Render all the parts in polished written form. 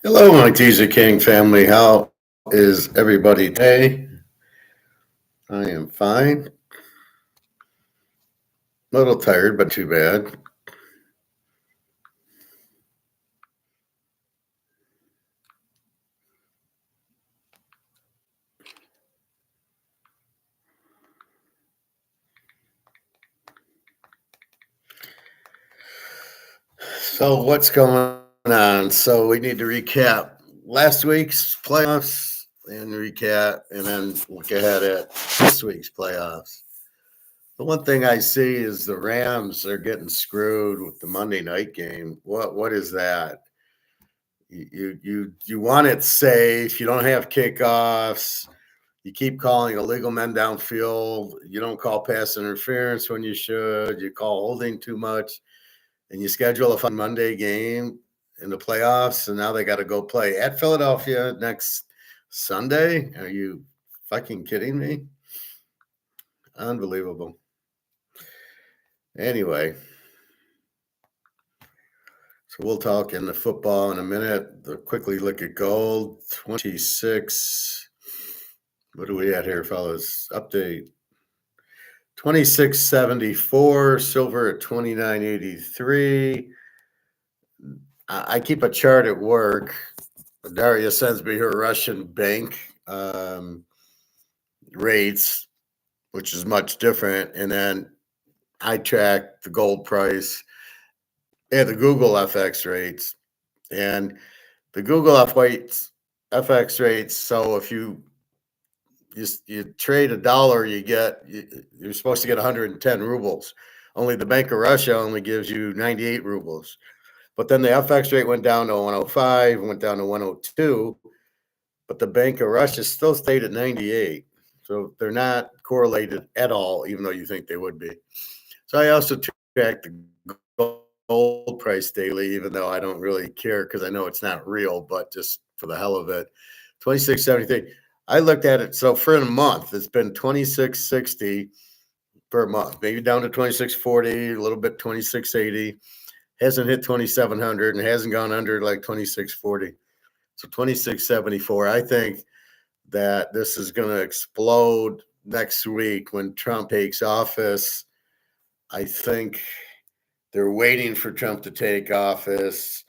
Hello, my Teaserking family. How is everybody today? I am fine. A little tired, but too bad. So, what's going on? So, we need to recap last week's playoffs and recap, and then look ahead at this week's playoffs. The one thing I see is the Rams are getting screwed with the Monday night game. What is that? You want it safe. You don't have kickoffs. You keep calling illegal men downfield. You don't call pass interference when you should. You call holding too much, and you schedule a fun Monday game in the playoffs. And now they got to go play at Philadelphia next Sunday. Are you fucking kidding me? Unbelievable. Anyway, so we'll talk in the football in a minute. Quickly look at gold 26. What are we at here, fellas? Update 2674, silver at 2983. I keep a chart at work. Daria sends me her Russian bank rates, which is much different. And then I track the gold price and the Google FX rates. And the Google FX rates, so if you trade $1, you're supposed to get 110 rubles. Only the Bank of Russia only gives you 98 rubles. But then the FX rate went down to 105, went down to 102, but the Bank of Russia still stayed at 98. So they're not correlated at all, even though you think they would be. So I also track the gold price daily, even though I don't really care because I know it's not real, but just for the hell of it. 2673. I looked at it. So for a month, it's been 2660 per month, maybe down to 2640, a little bit 2680. Hasn't hit 2700 and hasn't gone under like 2640. So 2674. I think that this is going to explode next week when Trump takes office. I think they're waiting for Trump to take office,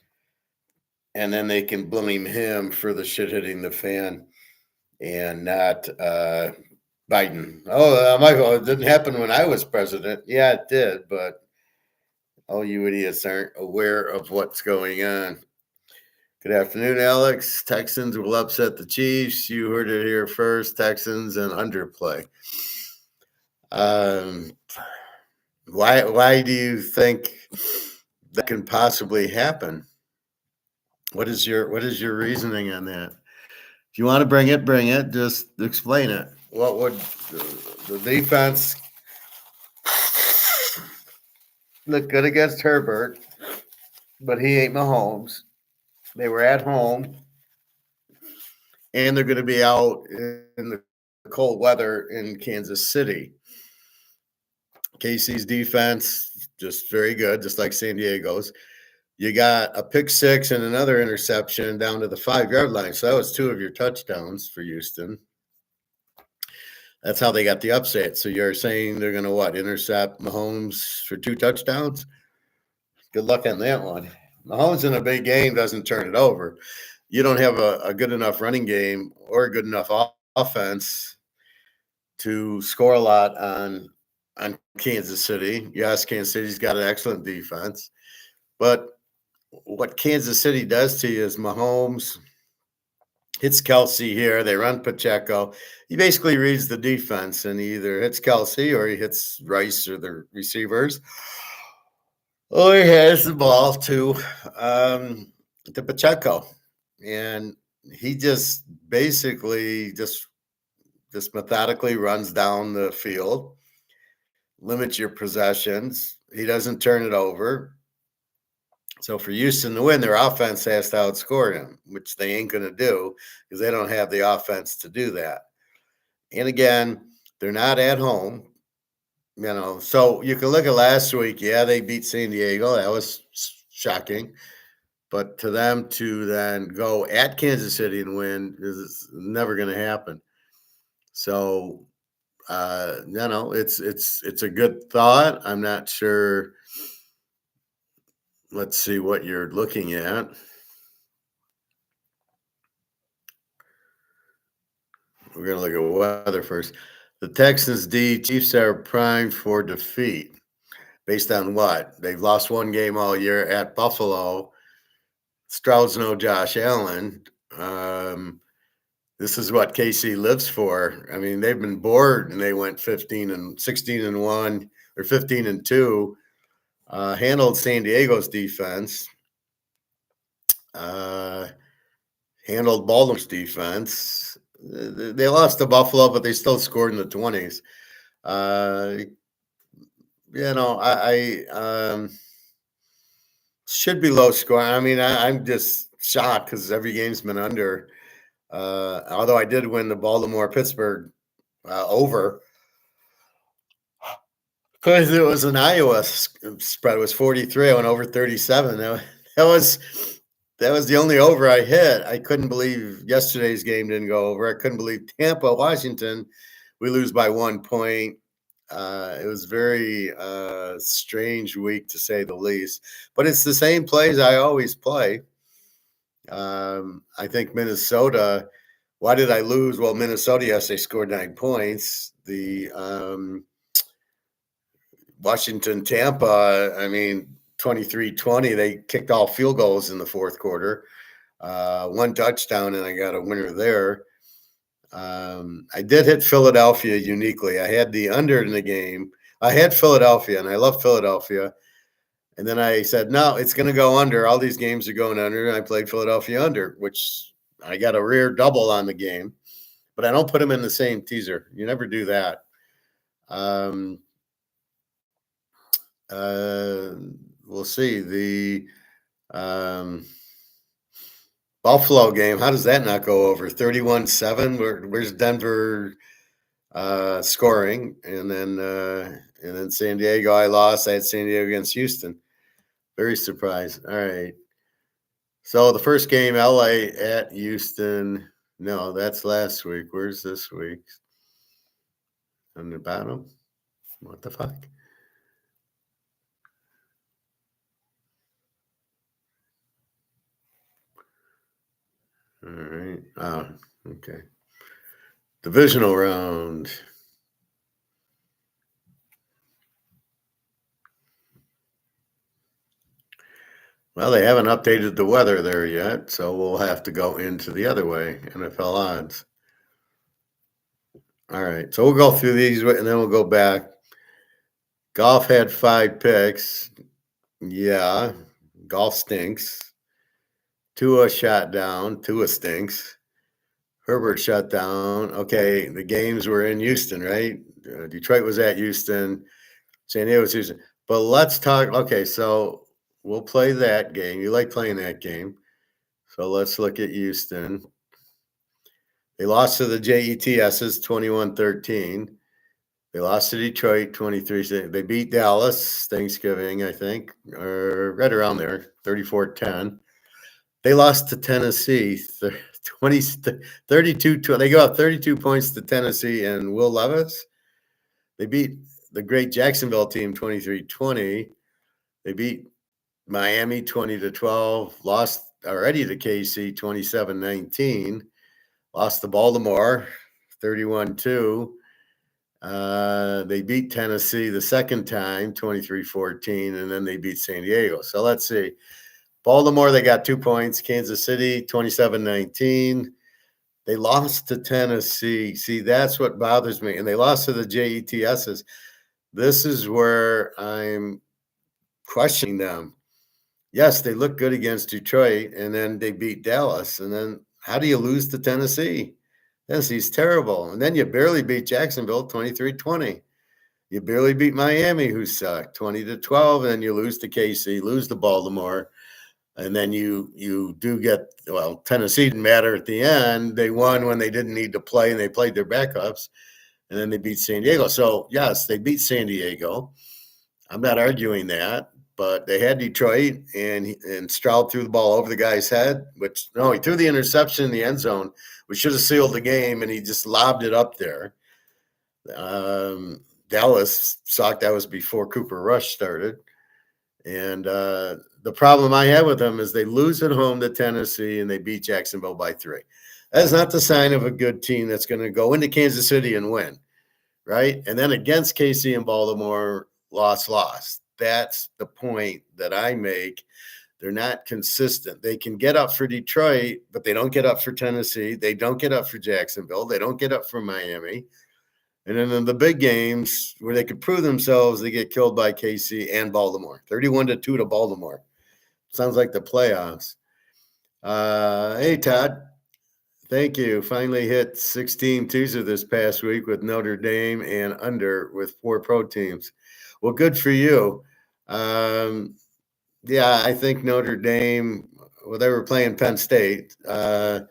and then they can blame him for the shit hitting the fan and not Biden. Oh, Michael, it didn't happen when I was president. Yeah, it did, but all you idiots aren't aware of what's going on. Good afternoon, Alex. Texans will upset the Chiefs. You heard it here first. Texans and underplay. Why do you think that can possibly happen? What is your reasoning on that? If you want to bring it. Just explain it. What would the defense look good against Herbert, but he ain't Mahomes. They were at home, and they're going to be out in the cold weather in Kansas City. KC's defense, just very good, just like San Diego's. You got a pick six and another interception down to the 5-yard line. So that was 2 of your touchdowns for Houston. That's how they got the upset. So you're saying they're going to intercept Mahomes for 2 touchdowns? Good luck on that one. Mahomes in a big game doesn't turn it over. You don't have a good enough running game or a good enough offense to score a lot on Kansas City. Yes, Kansas City's got an excellent defense. But what Kansas City does to you is Mahomes hits Kelsey here. They run Pacheco. He basically reads the defense, and he either hits Kelsey or he hits Rice or the receivers. Or he has the ball to Pacheco. And he just basically just methodically runs down the field, limits your possessions. He doesn't turn it over. So for Houston to win, their offense has to outscore him, which they ain't going to do because they don't have the offense to do that. And again, they're not at home, So you can look at last week. Yeah, they beat San Diego. That was shocking. but to them to then go at Kansas City and win is never going to happen. So, it's a good thought. I'm not sure. Let's see what you're looking at. We're going to look at weather first. The Texans D Chiefs are primed for defeat. Based on what? They've lost one game all year at Buffalo. Stroud's no Josh Allen. This is what KC lives for. I mean, they've been bored and they went 16-1 or 15-2. Handled San Diego's defense. Handled Baltimore's defense. They lost to Buffalo, but they still scored in the 20s. I should be low score. I mean, I'm just shocked because every game's been under. Although I did win the Baltimore-Pittsburgh over. Because it was an Iowa spread. It was 43. I went over 37. That was the only over I hit. I couldn't believe yesterday's game didn't go over. I couldn't believe Tampa, Washington, we lose by 1 point. It was very strange week to say the least. But it's the same plays I always play. I think Minnesota. Why did I lose? Well, Minnesota, yes, they scored 9 points. The Washington, Tampa, I mean, 23-20, they kicked all field goals in the fourth quarter. 1 touchdown, and I got a winner there. I did hit Philadelphia uniquely. I had the under in the game. I had Philadelphia, and I love Philadelphia. And then I said, no, it's going to go under. All these games are going under. And I played Philadelphia under, which I got a rear double on the game. But I don't put them in the same teaser. You never do that. We'll see. The Buffalo game, how does that not go over? 31-7. Where's Denver scoring? And then San Diego, I lost. I had San Diego against Houston. Very surprised. All right. So the first game, LA at Houston. No, that's last week. Where's this week? On the bottom? What the fuck? All right. Oh, okay. Divisional round. Well, they haven't updated the weather there yet, so we'll have to go into the other way, NFL odds. All right, so we'll go through these and then we'll go back. Golf had 5 picks. Yeah, golf stinks. Tua shot down. Tua stinks. Herbert shut down. Okay, the games were in Houston, right? Detroit was at Houston. San Diego was Houston. But let's talk. Okay, so we'll play that game. You like playing that game. So let's look at Houston. They lost to the Jets 21-13. They lost to Detroit 23. They beat Dallas Thanksgiving, I think, or right around there, 34-10. They lost to Tennessee 32. They go up 32 points to Tennessee and Will Levis. They beat the great Jacksonville team 23-20. They beat Miami 20-12. Lost already to KC 27-19. Lost to Baltimore 31-2. They beat Tennessee the second time 23-14, and then they beat San Diego. So let's see. Baltimore, they got 2 points. Kansas City 27-19. They lost to Tennessee. See, that's what bothers me. And they lost to the Jets. This is where I'm questioning them. Yes, they look good against Detroit, and then they beat Dallas. And then how do you lose to Tennessee? Tennessee's terrible. And then you barely beat Jacksonville 23-20. You barely beat Miami, who sucked 20-12. And then you lose to KC, lose to Baltimore. And then you do get, well, Tennessee didn't matter at the end. They won when they didn't need to play, and they played their backups. And then they beat San Diego. So, yes, they beat San Diego. I'm not arguing that. but they had Detroit, and Stroud threw the ball over the guy's head, which no, he threw the interception in the end zone, which should have sealed the game, and he just lobbed it up there. Dallas sucked. That was before Cooper Rush started. And the problem I have with them is they lose at home to Tennessee and they beat Jacksonville by 3. That's not the sign of a good team that's going to go into Kansas City and win, right? And then against KC and Baltimore, loss. That's the point that I make. They're not consistent. They can get up for Detroit, but they don't get up for Tennessee. They don't get up for Jacksonville. They don't get up for Miami. And then in the big games where they could prove themselves, they get killed by KC and Baltimore. 31-2 to Baltimore. Sounds like the playoffs. Hey, Todd. Thank you. Finally hit 16 teaser this past week with Notre Dame and under with 4 pro teams. Well, good for you. Yeah, I think Notre Dame, well, they were playing Penn State. What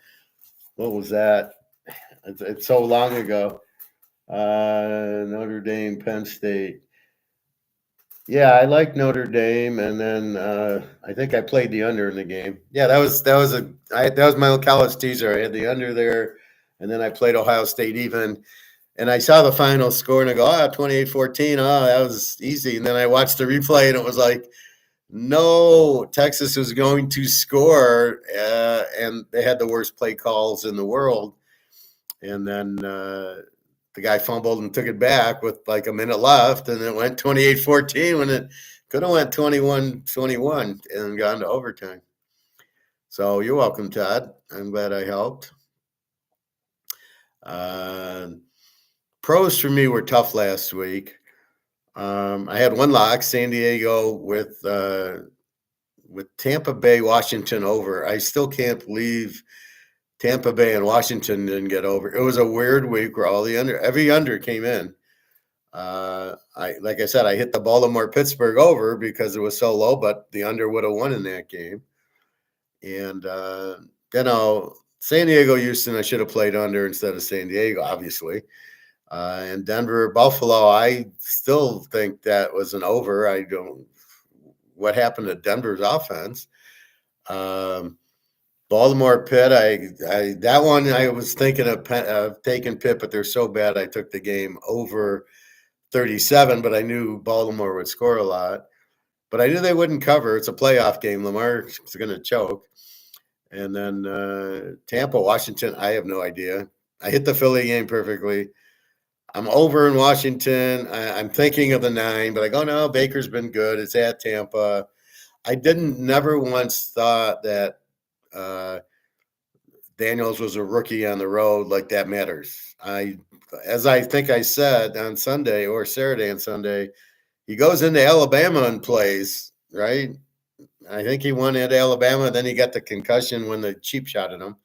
was that? It's so long ago. Notre Dame, Penn State. Yeah, I like Notre Dame, and then I think I played the under in the game. Yeah, that was my college teaser. I had the under there, and then I played Ohio State even, and I saw the final score, and I go, 28-14. Oh, that was easy. And then I watched the replay, and it was like, no, Texas was going to score, and they had the worst play calls in the world. And then the guy fumbled and took it back with like a minute left, and it went 28-14 when it could have went 21-21 and gone to overtime. So you're welcome, Todd. I'm glad I helped. Pros for me were tough last week. I had one lock, San Diego with Tampa Bay, Washington over. I still can't believe Tampa Bay and Washington didn't get over. It was a weird week where every under came in. Like I said, I hit the Baltimore Pittsburgh over because it was so low, but the under would have won in that game. And San Diego, Houston, I should have played under instead of San Diego, obviously. And Denver, Buffalo, I still think that was an over. What happened to Denver's offense? Baltimore, Pitt, that one I was thinking of taking Pitt, but they're so bad I took the game over 37, but I knew Baltimore would score a lot. But I knew they wouldn't cover. It's a playoff game. Lamar's going to choke. And then Tampa, Washington, I have no idea. I hit the Philly game perfectly. I'm over in Washington. I'm thinking of the 9, but I go, no, Baker's been good. It's at Tampa. I never once thought that Daniels was a rookie on the road, like that matters. As I think I said on Sunday or Saturday and Sunday, he goes into Alabama and plays, right? I think he won at Alabama. Then he got the concussion when the cheap shot at him.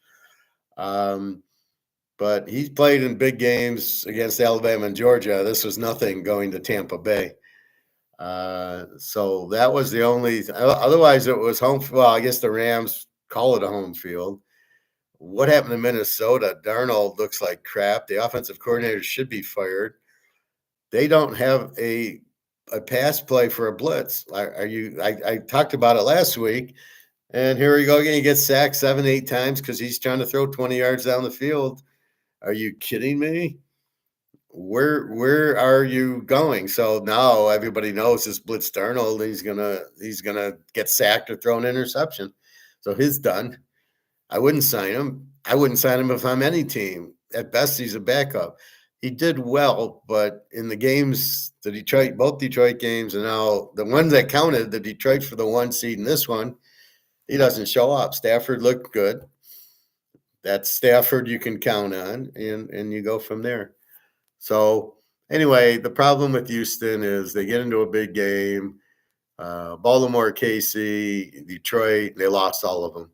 But he's played in big games against Alabama and Georgia. This was nothing going to Tampa Bay. So that was the only – otherwise it was home – well, I guess the Rams call it a home field. What happened to Minnesota? Darnold looks like crap. The offensive coordinator should be fired. They don't have a pass play for a blitz. I talked about it last week, and here we go again. He gets sacked 7-8 times because he's trying to throw 20 yards down the field. Are you kidding me? Where are you going? So now everybody knows this blitz Darnold. He's gonna get sacked or throw an interception. So he's done. I wouldn't sign him. I wouldn't sign him if I'm any team. At best, he's a backup. He did well, but in the games, both Detroit games, and now the ones that counted, the Detroit for the 1 seed and this one, he doesn't show up. Stafford looked good. That's Stafford you can count on, and you go from there. So anyway, the problem with Houston is they get into a big game. Baltimore, KC, Detroit, they lost all of them.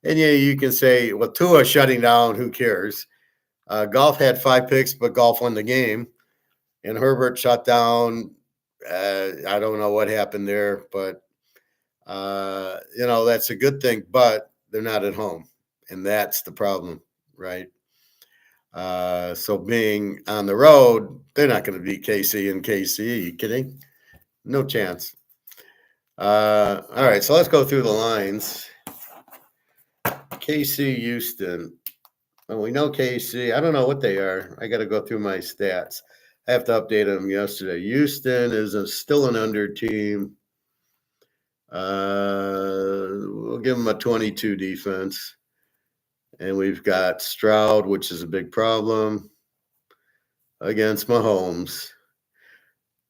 And yeah, you can say, well, Tua shutting down, who cares? Golf had 5 picks, but Golf won the game. And Herbert shut down. I don't know what happened there, but, that's a good thing. But they're not at home. And that's the problem, right? So being on the road, they're not going to beat KC and KC. Are you kidding? No chance. All right, so let's go through the lines. KC Houston. Well, we know KC. I don't know what they are. I got to go through my stats. I have to update them yesterday. Houston is still an under team. We'll give them a 22 defense. And we've got Stroud, which is a big problem, against Mahomes.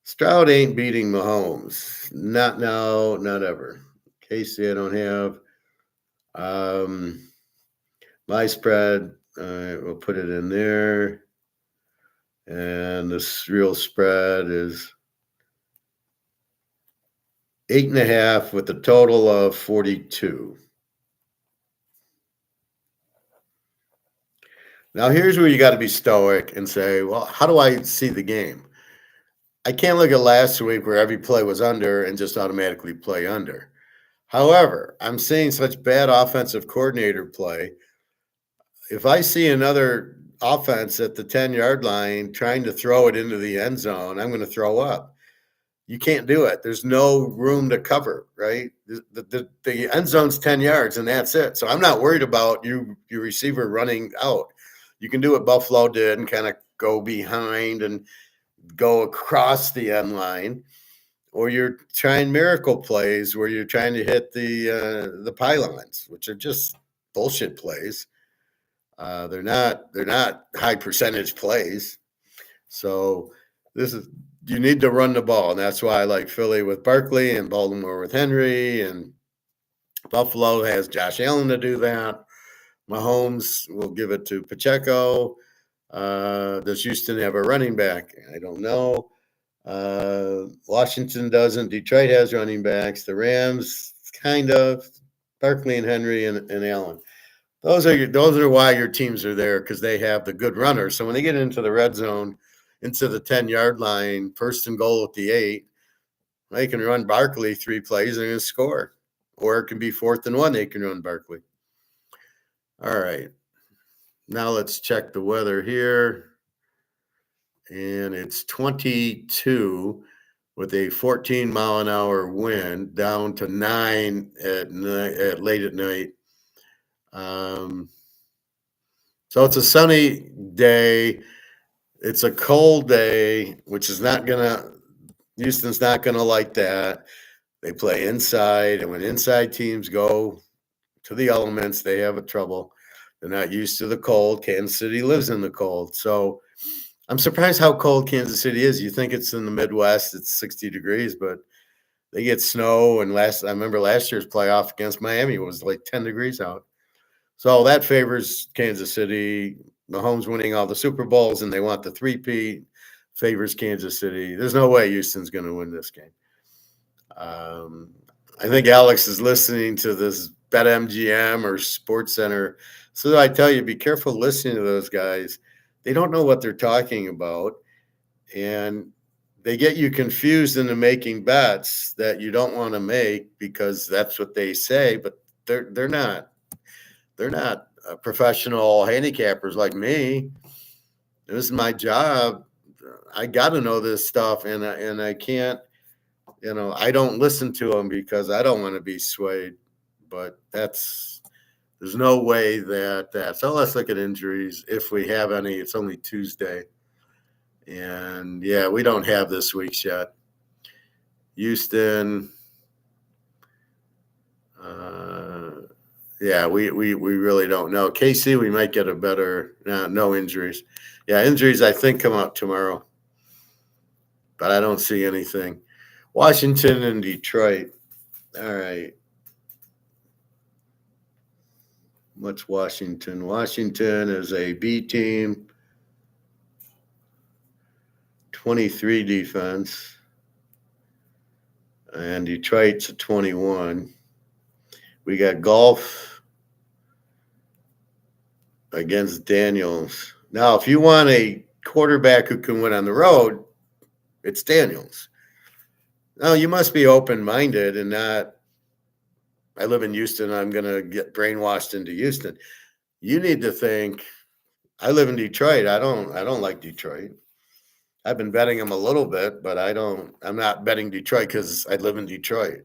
Stroud ain't beating Mahomes. Not now, not ever. KC, I don't have. My spread, we'll put it in there. And this real spread is 8.5 with a total of 42. Now, here's where you got to be stoic and say, well, how do I see the game? I can't look at last week where every play was under and just automatically play under. However, I'm seeing such bad offensive coordinator play. If I see another offense at the 10-yard line trying to throw it into the end zone, I'm going to throw up. You can't do it. There's no room to cover, right? The end zone's 10 yards and that's it. So I'm not worried about your receiver running out. You can do what Buffalo did and kind of go behind and go across the end line, or you're trying miracle plays where you're trying to hit the pylons, which are just bullshit plays. They're not high percentage plays. So you need to run the ball, and that's why I like Philly with Barkley and Baltimore with Henry, and Buffalo has Josh Allen to do that. Mahomes will give it to Pacheco. Does Houston have a running back? I don't know. Washington doesn't. Detroit has running backs. The Rams kind of. Barkley and Henry and Allen. Those are why your teams are there, because they have the good runners. So when they get into the red zone, into the 10-yard line, first and goal at the 8, they can run Barkley 3 plays and they're going to score. Or it can be 4th and 1, they can run Barkley. All right. Now let's check the weather here. And it's 22 with a 14-mile-an-hour wind, down to 9 at late at night. So it's a sunny day. It's a cold day, which is Houston's not gonna like that. They play inside, and when inside teams go to the elements, they have a trouble. They're not used to the cold. Kansas City lives in the cold. So I'm surprised how cold Kansas City is. You think it's in the Midwest, it's 60 degrees, but they get snow. And I remember last year's playoff against Miami was like 10 degrees out. So that favors Kansas City. Mahomes winning all the Super Bowls, and they want the three-peat. Favors Kansas City. There's no way Houston's going to win this game. I think Alex is listening to this BetMGM or SportsCenter. So I tell you, be careful listening to those guys. They don't know what they're talking about, and they get you confused into making bets that you don't want to make because that's what they say, but they're not. They're not professional handicappers like me. This is my job. I got to know this stuff, and I can't. I don't listen to them because I don't want to be swayed. But there's no way that. So let's look at injuries if we have any. It's only Tuesday, and yeah, we don't have this week's yet. Houston. Yeah, we really don't know. KC, we might get a better no injuries. Yeah, injuries I think come out tomorrow, but I don't see anything. Washington and Detroit. All right. What's Washington? Washington is a B team, 23 defense, and Detroit's a 21. We got golf against Daniels. Now, if you want a quarterback who can win on the road, it's Daniels. Now, you must be open-minded and not, I live in Houston, I'm going to get brainwashed into Houston. You need to think, I live in Detroit. I don't like Detroit. I've been betting them a little bit, but I'm not betting Detroit because I live in Detroit.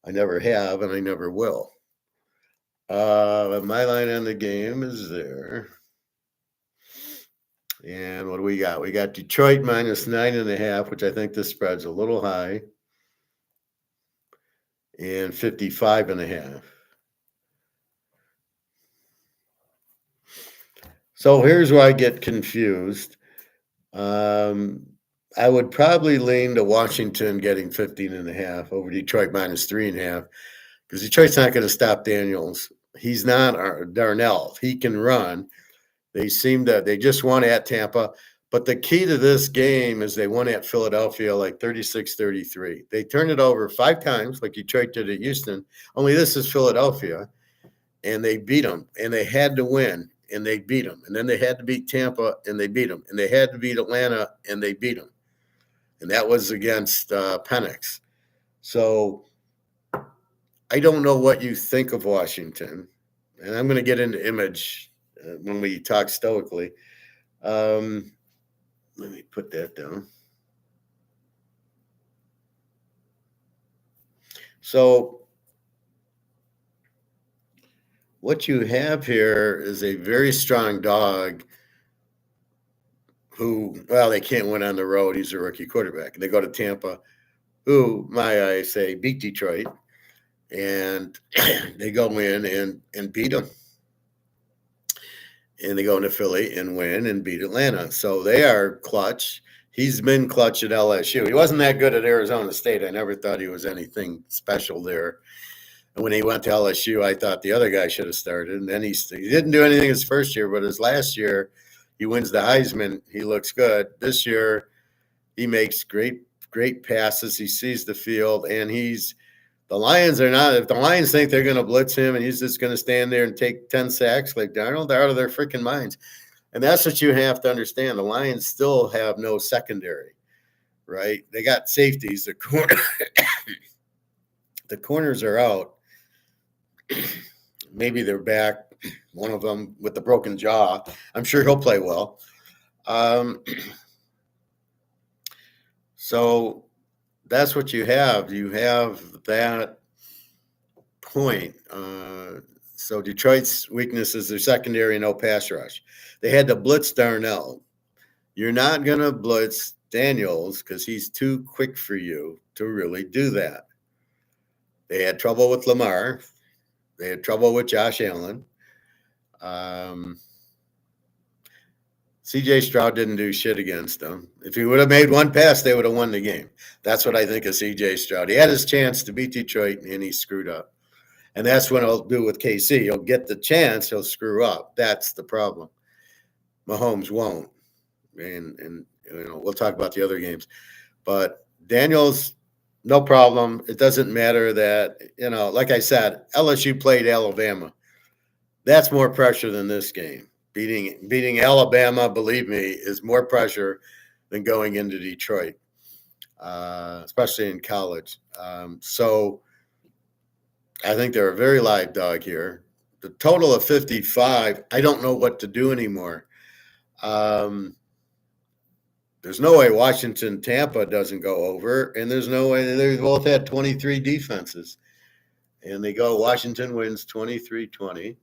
I never have, and I never will. My line on the game is there. And what do we got? We got Detroit minus 9.5, which I think this spread's a little high, and 55.5. So here's where I get confused. I would probably lean to Washington getting 15.5 over Detroit minus 3.5, because Detroit's not going to stop Daniels. He's not Darnell. He can run. They just won at Tampa. But the key to this game is they won at Philadelphia like 36-33. They turned it over 5 times like Detroit did at Houston, only this is Philadelphia, and they beat them, and they had to win, and they beat them. And then they had to beat Tampa, and they beat them. And they had to beat Atlanta, and they beat them. And that was against Penix. So I don't know what you think of Washington, and I'm going to get into image when we talk stoically. Let me put that down. So what you have here is a very strong dog who, well, they can't win on the road. He's a rookie quarterback. And they go to Tampa, who, I say, beat Detroit. And they go in and beat them. And they go into Philly and win and beat Atlanta. So they are clutch. He's been clutch at LSU. He wasn't that good at Arizona State. I never thought he was anything special there. And when he went to LSU, I thought the other guy should have started. And then he didn't do anything his first year, but his last year, he wins the Heisman. He looks good. This year, he makes great passes. He sees the field, and the Lions are not. If the Lions think they're going to blitz him and he's just going to stand there and take 10 sacks like Darnold, they're out of their freaking minds. And that's what you have to understand. The Lions still have no secondary, right? They got safeties. The corners are out. Maybe they're back. One of them with the broken jaw. I'm sure he'll play well. So that's what you have. You have that point. So Detroit's weakness is their secondary and no pass rush. They had to blitz Darnell. You're not going to blitz Daniels because he's too quick for you to really do that. They had trouble with Lamar. They had trouble with Josh Allen. C.J. Stroud didn't do shit against them. If he would have made one pass, they would have won the game. That's what I think of C.J. Stroud. He had his chance to beat Detroit, and he screwed up. And that's what he'll do with KC. He'll get the chance, he'll screw up. That's the problem. Mahomes won't. And we'll talk about the other games. But Daniels, no problem. It doesn't matter that, like I said, LSU played Alabama. That's more pressure than this game. Beating Alabama, believe me, is more pressure than going into Detroit, especially in college. So I think they're a very live dog here. The total of 55, I don't know what to do anymore. There's no way Washington-Tampa doesn't go over, and there's no way they both had 23 defenses. And they go, Washington wins 23-20.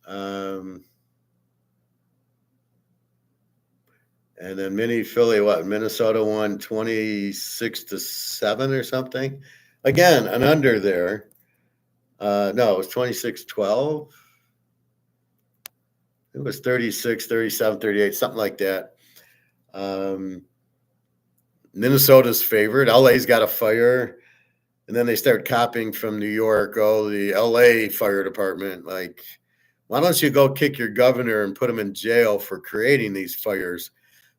And then Philly, Minnesota won 26-7 or something. Again, an under there. No, it was 26-12. It was 36, 37, 38, something like that. Minnesota's favored. LA's got a fire. And then they start copying from New York. Oh, the LA fire department. Like, why don't you go kick your governor and put him in jail for creating these fires?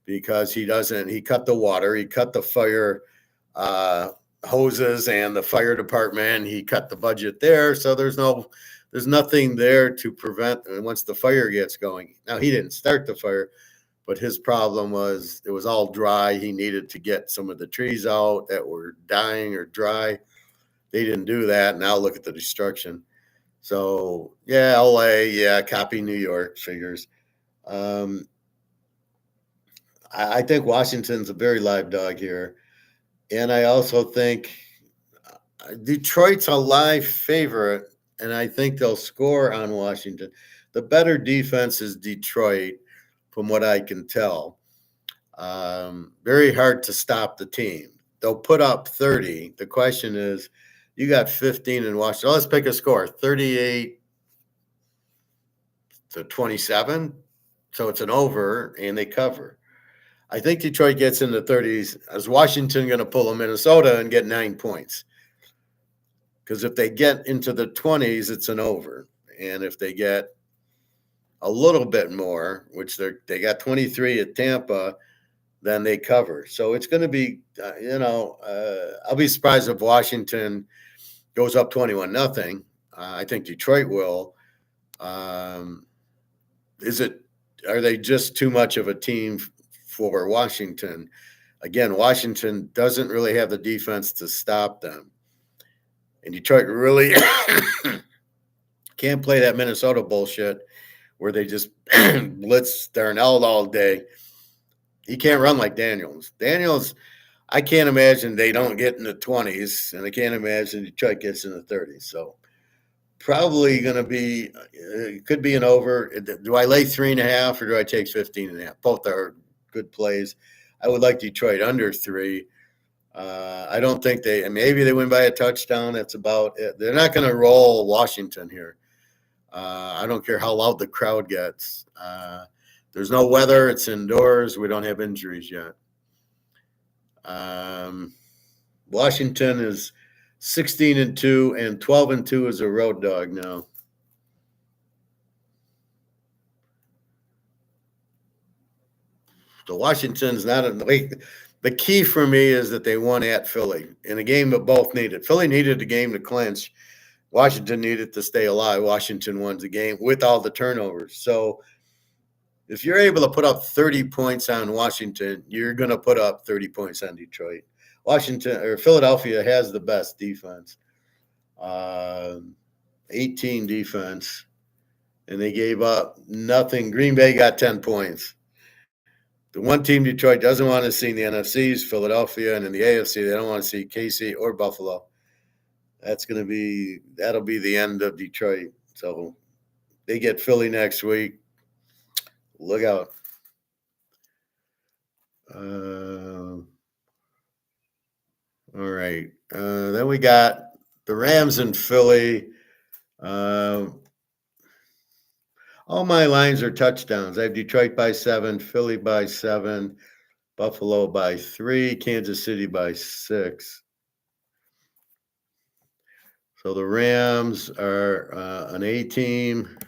Because he cut the water, he cut the fire hoses and the fire department, he cut the budget there. So there's nothing there to prevent once the fire gets going. Now, he didn't start the fire, but his problem was it was all dry. He needed to get some of the trees out that were dying or dry. They didn't do that. Now look at the destruction. So, yeah, LA, copy New York figures. I think Washington's a very live dog here. And I also think Detroit's a live favorite, and I think they'll score on Washington. The better defense is Detroit, from what I can tell. Very hard to stop the team. They'll put up 30. The question is, you got 15 in Washington. Let's pick a score, 38 to 27. So it's an over, and they cover. I think Detroit gets in the 30s. Is Washington going to pull a Minnesota and get 9 points? Because if they get into the 20s, it's an over. And if they get a little bit more, which they got 23 at Tampa, then they cover. So it's going to be, I'll be surprised if Washington goes up 21-0. I think Detroit will. Are they just too much of a team for Washington? Again, Washington doesn't really have the defense to stop them. And Detroit really can't play that Minnesota bullshit where they just blitz Darnell all day. He can't run like Daniels. I can't imagine they don't get in the 20s, and I can't imagine Detroit gets in the 30s. So probably going to be, could be an over. Do I lay 3.5 or do I take 15.5? Both are good plays. I would like Detroit under 3. I don't think maybe they win by a touchdown. That's about it. They're not going to roll Washington here. I don't care how loud the crowd gets. There's no weather. It's indoors. We don't have injuries yet. Washington is 16-2 and 12-2 as a road dog now. So Washington's not in the league. The key for me is that they won at Philly in a game that both needed. Philly needed the game to clinch. Washington needed to stay alive. Washington won the game with all the turnovers. So if you're able to put up 30 points on Washington, you're going to put up 30 points on Detroit. Philadelphia has the best defense, 18 defense, and they gave up nothing. Green Bay got 10 points. The one team Detroit doesn't want to see in the NFC is Philadelphia, and in the AFC, they don't want to see KC or Buffalo. That'll be the end of Detroit. So they get Philly next week. Look out. All right. Then we got the Rams and Philly. All my lines are touchdowns. I have Detroit by 7, Philly by 7, Buffalo by 3, Kansas City by 6. So the Rams are an A team.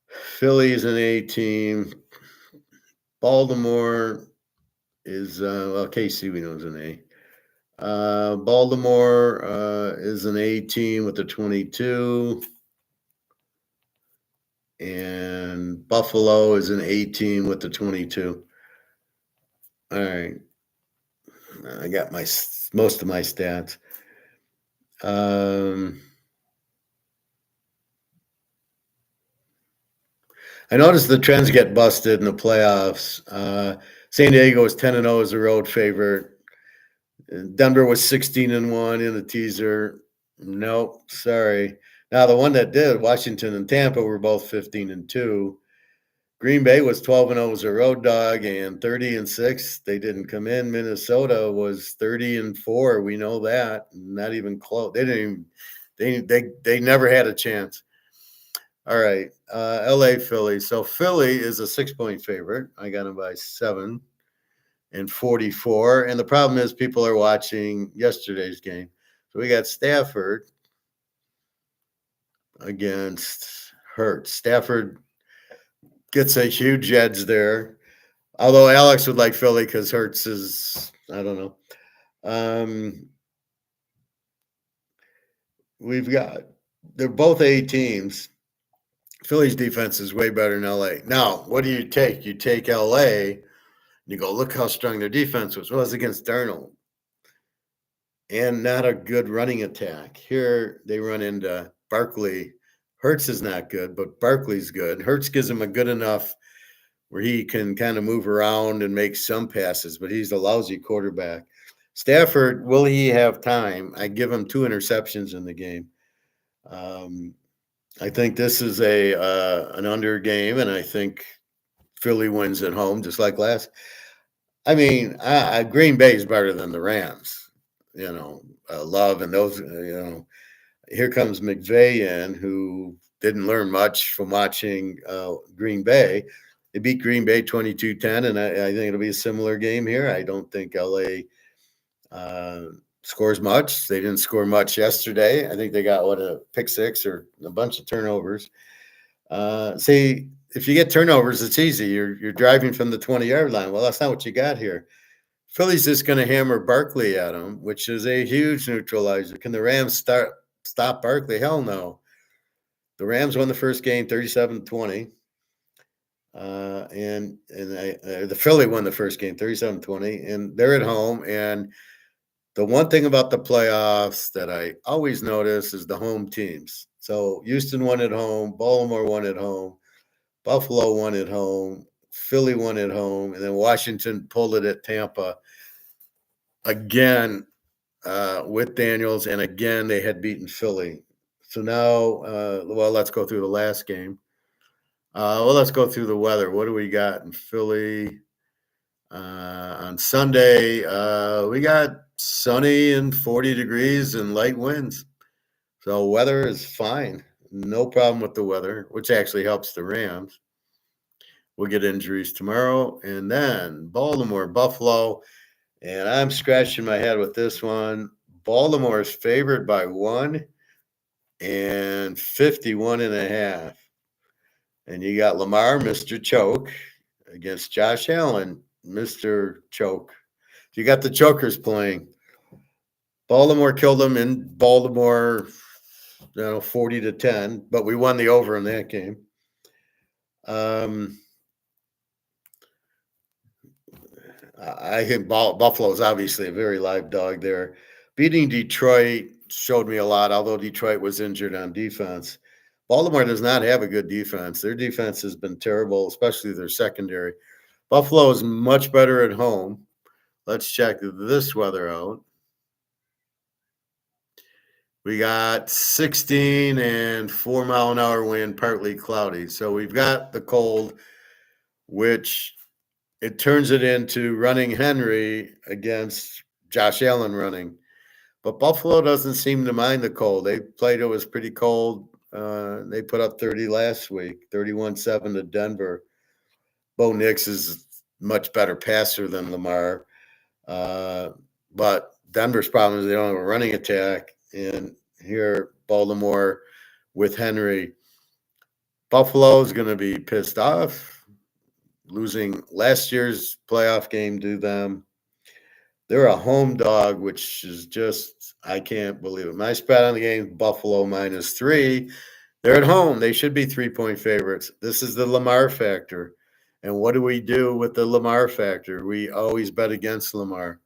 Philly is an A team. Baltimore is, KC we know is an A. Baltimore is an A team with the 22. And Buffalo is an A team with the 22. All right. I got most of my stats. I noticed the trends get busted in the playoffs. San Diego was 10-0 as a road favorite. Denver was 16-1 in the teaser. Nope, sorry. Now the one that did, Washington and Tampa, were both 15-2. Green Bay was 12-0 as a road dog and 30-6. They didn't come in. Minnesota was 30-4. We know that. Not even close. They never had a chance. All right. LA, Philly. So Philly is a 6-point favorite. I got them by 7 and 44. And the problem is people are watching yesterday's game. So we got Stafford against Hurts. Stafford gets a huge edge there. Although Alex would like Philly because Hurts is, I don't know. They're both A teams. Philly's defense is way better than LA. Now, what do you take? You take LA, and you go, look how strong their defense was. Well, it was against Darnold. And not a good running attack. Here, they run into Barkley. Hurts is not good, but Barkley's good. Hurts gives him a good enough where he can kind of move around and make some passes, but he's a lousy quarterback. Stafford, will he have time? I give him 2 interceptions in the game. Um, I think this is a an under game, and I think Philly wins at home, just like last. I mean, Green Bay is better than the Rams. Love and those. Here comes McVay in, who didn't learn much from watching Green Bay. They beat Green Bay 22-10, and I think it'll be a similar game here. I don't think LA scores much. They didn't score much yesterday. I think they got a pick six or a bunch of turnovers. See, if you get turnovers, it's easy. You're driving from the 20-yard line. Well, that's not what you got here. Philly's just going to hammer Barkley at them, which is a huge neutralizer. Can the Rams stop Barkley? Hell no. The Rams won the first game 37-20. The Philly won the first game 37-20, and they're at home. And the one thing about the playoffs that I always notice is the home teams. So Houston won at home, Baltimore won at home, Buffalo won at home, Philly won at home, and then Washington pulled it at Tampa again with Daniels, and again they had beaten Philly. So now, let's go through the last game. Let's go through the weather. What do we got in Philly? On Sunday, we got sunny and 40 degrees and light winds. So weather is fine. No problem with the weather, which actually helps the Rams. We'll get injuries tomorrow. And then Baltimore, Buffalo. And I'm scratching my head with this one. Baltimore is favored by 1 and 51.5. And you got Lamar, Mr. Choke, against Josh Allen, Mr. Choke. You got the chokers playing. Baltimore killed them in Baltimore, 40-10, but we won the over in that game. I think Buffalo is obviously a very live dog there. Beating Detroit showed me a lot, although Detroit was injured on defense. Baltimore does not have a good defense. Their defense has been terrible, especially their secondary. Buffalo is much better at home. Let's check this weather out. We got 16 and 4-mile-an-hour wind, partly cloudy. So we've got the cold, which it turns it into running Henry against Josh Allen running. But Buffalo doesn't seem to mind the cold. They played, it was pretty cold. They put up 30 last week, 31-7 to Denver. Bo Nix is much better passer than Lamar. But Denver's problem is they don't have a running attack. And here, Baltimore with Henry. Buffalo is going to be pissed off, losing last year's playoff game to them. They're a home dog, which is just, I can't believe it. My spread on the game, Buffalo -3. They're at home. They should be 3-point favorites. This is the Lamar factor. And what do we do with the Lamar factor? We always bet against Lamar,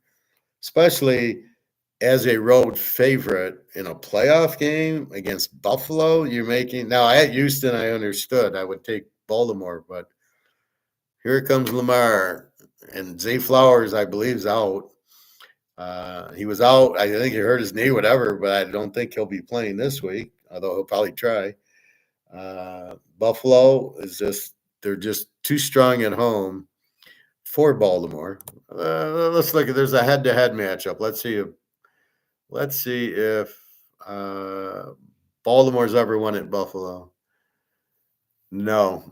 especially as a road favorite in a playoff game against Buffalo. You're making, now at Houston, I understood I would take Baltimore, but here comes Lamar, and Zay Flowers, I believe, is out. He was out. I think he hurt his knee, whatever, but I don't think he'll be playing this week, although he'll probably try. Buffalo is they're just too strong at home for Baltimore. Let's look at, there's a head-to-head matchup. Let's see if Baltimore's ever won at Buffalo. No.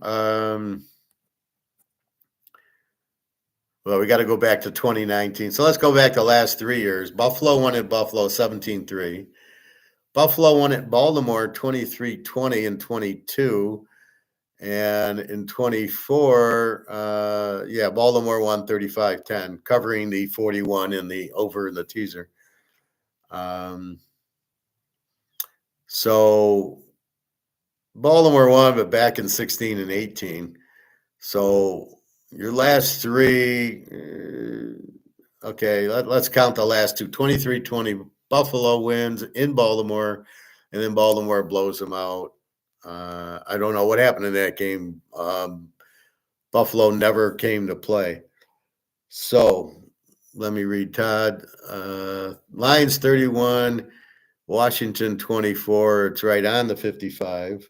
Well, we got to go back to 2019. So let's go back the last 3 years. Buffalo won at Buffalo 17-3. Buffalo won at Baltimore 23-20 and 22. And in 24, Baltimore won 35-10, covering the 41 in the over in the teaser. So Baltimore won, but back in 16 and 18. So your last 3, okay, let's count the last 2. 23-20, Buffalo wins in Baltimore, and then Baltimore blows them out. I don't know what happened in that game. Buffalo never came to play. So let me read Todd. Lions 31, Washington 24. It's right on the 55.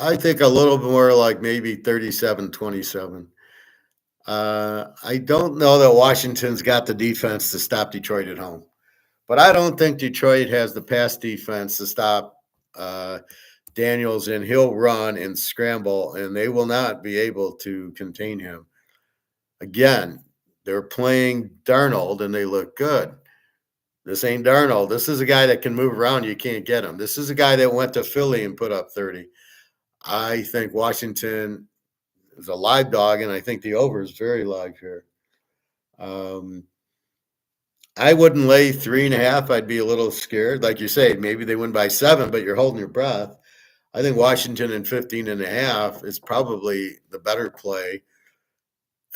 I think a little more like maybe 37-27. I don't know that Washington's got the defense to stop Detroit at home, but I don't think Detroit has the pass defense to stop uh, Daniels, and he'll run and scramble, and they will not be able to contain him. Again, they're playing Darnold, and they look good. This ain't Darnold. This is a guy that can move around. You can't get him. This is a guy that went to Philly and put up 30. I think Washington is a live dog, and I think the over is very live here. I wouldn't lay 3.5. I'd be a little scared. Like you say, maybe they win by 7, but you're holding your breath. I think Washington in 15.5 is probably the better play.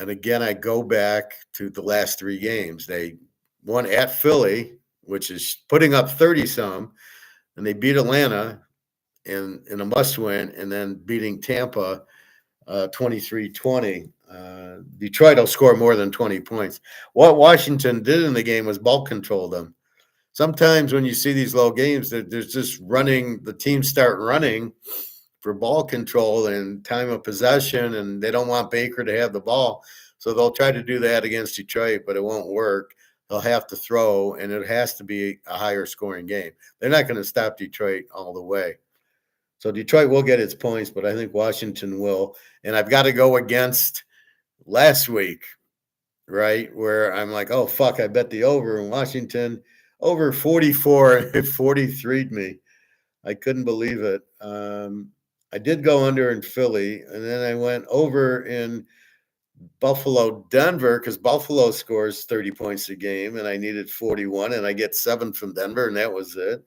And again, I go back to the last 3 games. They won at Philly, which is putting up 30 some, and they beat Atlanta in a must win, and then beating Tampa 23-20. Detroit will score more than 20 points. What Washington did in the game was ball control them. Sometimes when you see these low games, there's just running, the teams start running for ball control and time of possession, and they don't want Baker to have the ball. So they'll try to do that against Detroit, but it won't work. They'll have to throw, and it has to be a higher scoring game. They're not going to stop Detroit all the way. So Detroit will get its points, but I think Washington will. And I've got to go against last week, right, where I'm like, oh, fuck, I bet the over in Washington. Over 44, and it 43'd me. I couldn't believe it. I did go under in Philly, and then I went over in Buffalo, Denver, because Buffalo scores 30 points a game, and I needed 41, and I get 7 from Denver, and that was it.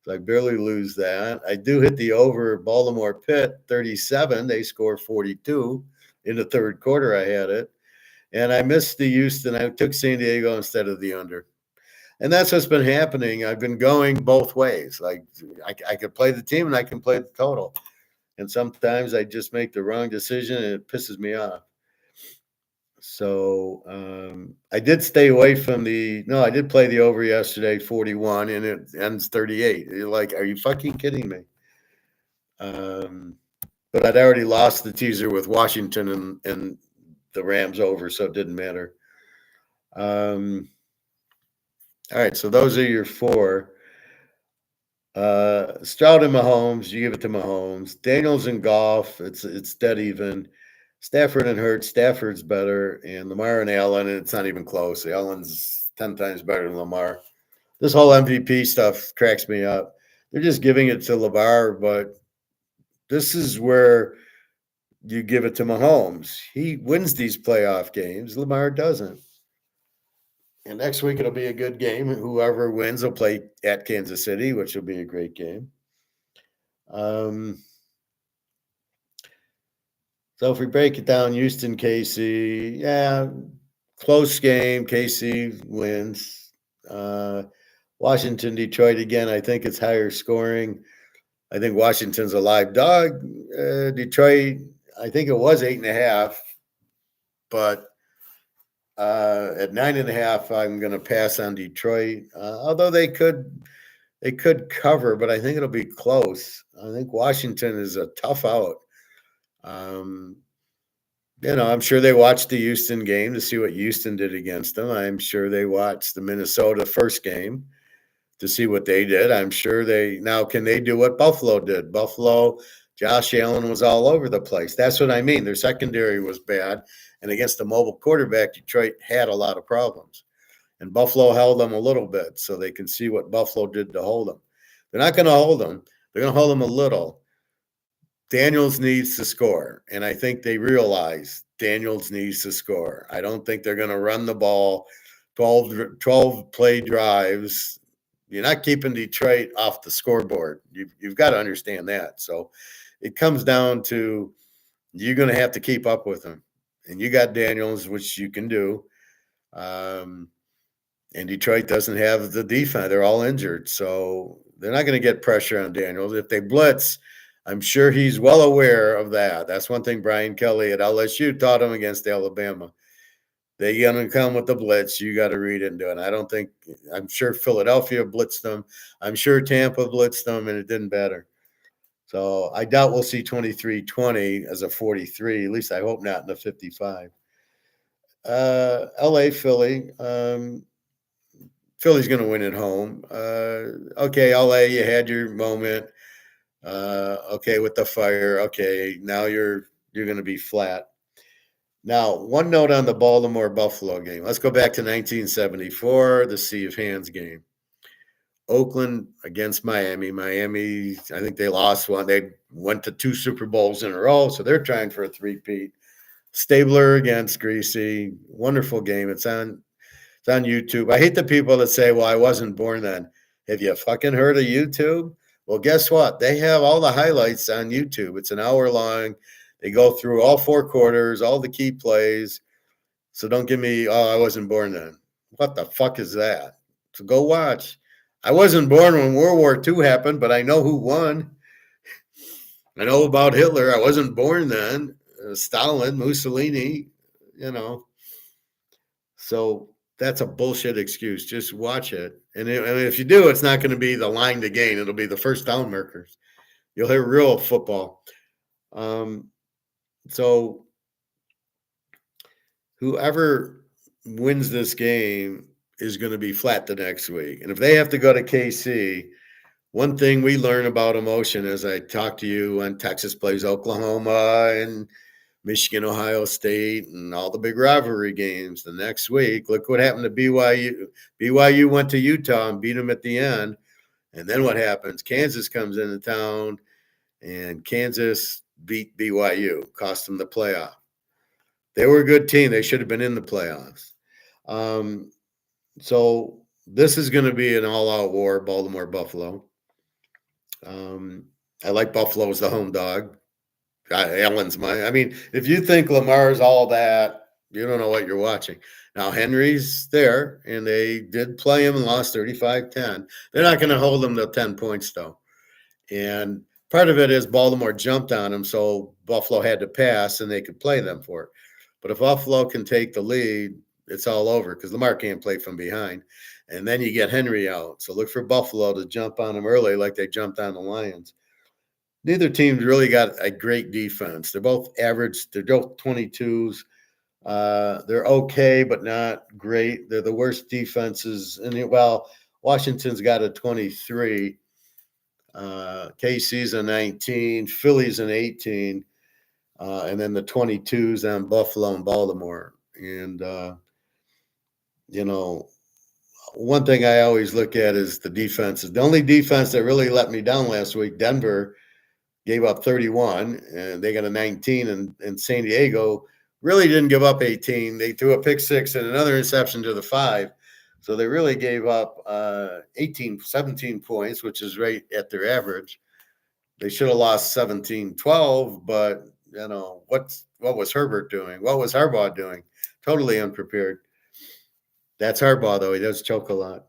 So I barely lose that. I do hit the over Baltimore Pitt, 37. They score 42 in the third quarter. I had it. And I missed the Houston. I took San Diego instead of the under. And that's what's been happening. I've been going both ways. Like I could play the team and I can play the total. And sometimes I just make the wrong decision and it pisses me off. So I did stay away from I did play the over yesterday, 41, and it ends 38. You're like, are you fucking kidding me? But I'd already lost the teaser with Washington and the Rams over, so it didn't matter. All right, so those are your 4. Stroud and Mahomes, you give it to Mahomes. Daniels and Goff, it's dead even. Stafford and Hurts, Stafford's better, and Lamar and Allen, and it's not even close. Allen's 10 times better than Lamar. This whole MVP stuff cracks me up. They're just giving it to Lamar, but this is where you give it to Mahomes. He wins these playoff games. Lamar doesn't. And next week it'll be a good game. Whoever wins will play at Kansas City, which will be a great game. So if we break it down, Houston, KC, yeah, close game. KC wins. Washington, Detroit, again, I think it's higher scoring. I think Washington's a live dog. Detroit, I think it was 8.5, but at 9.5, I'm going to pass on Detroit. Although they could cover, but I think it'll be close. I think Washington is a tough out. I'm sure they watched the Houston game to see what Houston did against them. I'm sure they watched the Minnesota first game to see what they did. I'm sure can they do what Buffalo did? Buffalo, Josh Allen was all over the place. That's what I mean. Their secondary was bad. And against the mobile quarterback, Detroit had a lot of problems. And Buffalo held them a little bit so they can see what Buffalo did to hold them. They're not going to hold them. They're going to hold them a little. Daniels needs to score, and I think they realize Daniels needs to score. I don't think they're going to run the ball 12 play drives. You're not keeping Detroit off the scoreboard. You've got to understand that. So it comes down to you're going to have to keep up with them. And you got Daniels, which you can do. And Detroit doesn't have the defense. They're all injured. So they're not going to get pressure on Daniels. If they blitz, I'm sure he's well aware of that. That's one thing Brian Kelly at LSU taught him against Alabama. They gonna come with the blitz. You got to read into it. I don't think. I'm sure Philadelphia blitzed them. I'm sure Tampa blitzed them, and it didn't matter. So I doubt we'll see 23-20 as a 43. At least I hope not in the 55. LA, Philly. Philly's going to win at home. Okay, LA, you had your moment. Okay, with the fire. Okay, now you're going to be flat. Now, one note on the Baltimore Buffalo game. Let's go back to 1974, the Sea of Hands game. Oakland against Miami. Miami, I think they lost one. They went to 2 Super Bowls in a row, so they're trying for a three-peat. Stabler against Greasy. Wonderful game. It's on YouTube. I hate the people that say, well, I wasn't born then. Have you fucking heard of YouTube? Well, guess what? They have all the highlights on YouTube. It's an hour long. They go through all 4 quarters, all the key plays. So don't give me, oh, I wasn't born then. What the fuck is that? So go watch. I wasn't born when World War II happened, but I know who won. I know about Hitler. I wasn't born then. Stalin, Mussolini, you know. So that's a bullshit excuse. Just watch it. And if you do, it's not going to be the line to gain. It'll be the first down markers. You'll hear real football. So whoever wins this game is going to be flat the next week. And if they have to go to KC, one thing we learn about emotion, as I talk to you when Texas plays Oklahoma and Michigan, Ohio State, and all the big rivalry games the next week. Look what happened to BYU. BYU went to Utah and beat them at the end. And then what happens? Kansas comes into town, and Kansas beat BYU, cost them the playoff. They were a good team. They should have been in the playoffs. So this is going to be an all-out war, Baltimore-Buffalo. I like Buffalo as the home dog. Allen's I mean, if you think Lamar's all that, you don't know what you're watching. Now, Henry's there, and they did play him and lost 35-10. They're not going to hold him to 10 points, though. And part of it is Baltimore jumped on him, so Buffalo had to pass, and they could play them for it. But if Buffalo can take the lead, it's all over because Lamar can't play from behind. And then you get Henry out. So look for Buffalo to jump on him early like they jumped on the Lions. Neither team's really got a great defense. They're both average. They're both 22s. They're okay, but not great. They're the worst defenses. And Washington's got a 23. KC's a 19. Philly's an 18. And then the 22s on Buffalo and Baltimore. And, one thing I always look at is the defenses. The only defense that really let me down last week, Denver, gave up 31, and they got a 19, and San Diego really didn't give up 18. They threw a pick six and another interception to the 5. So they really gave up 17 points, which is right at their average. They should have lost 17-12, but, what was Herbert doing? What was Harbaugh doing? Totally unprepared. That's Harbaugh, though. He does choke a lot.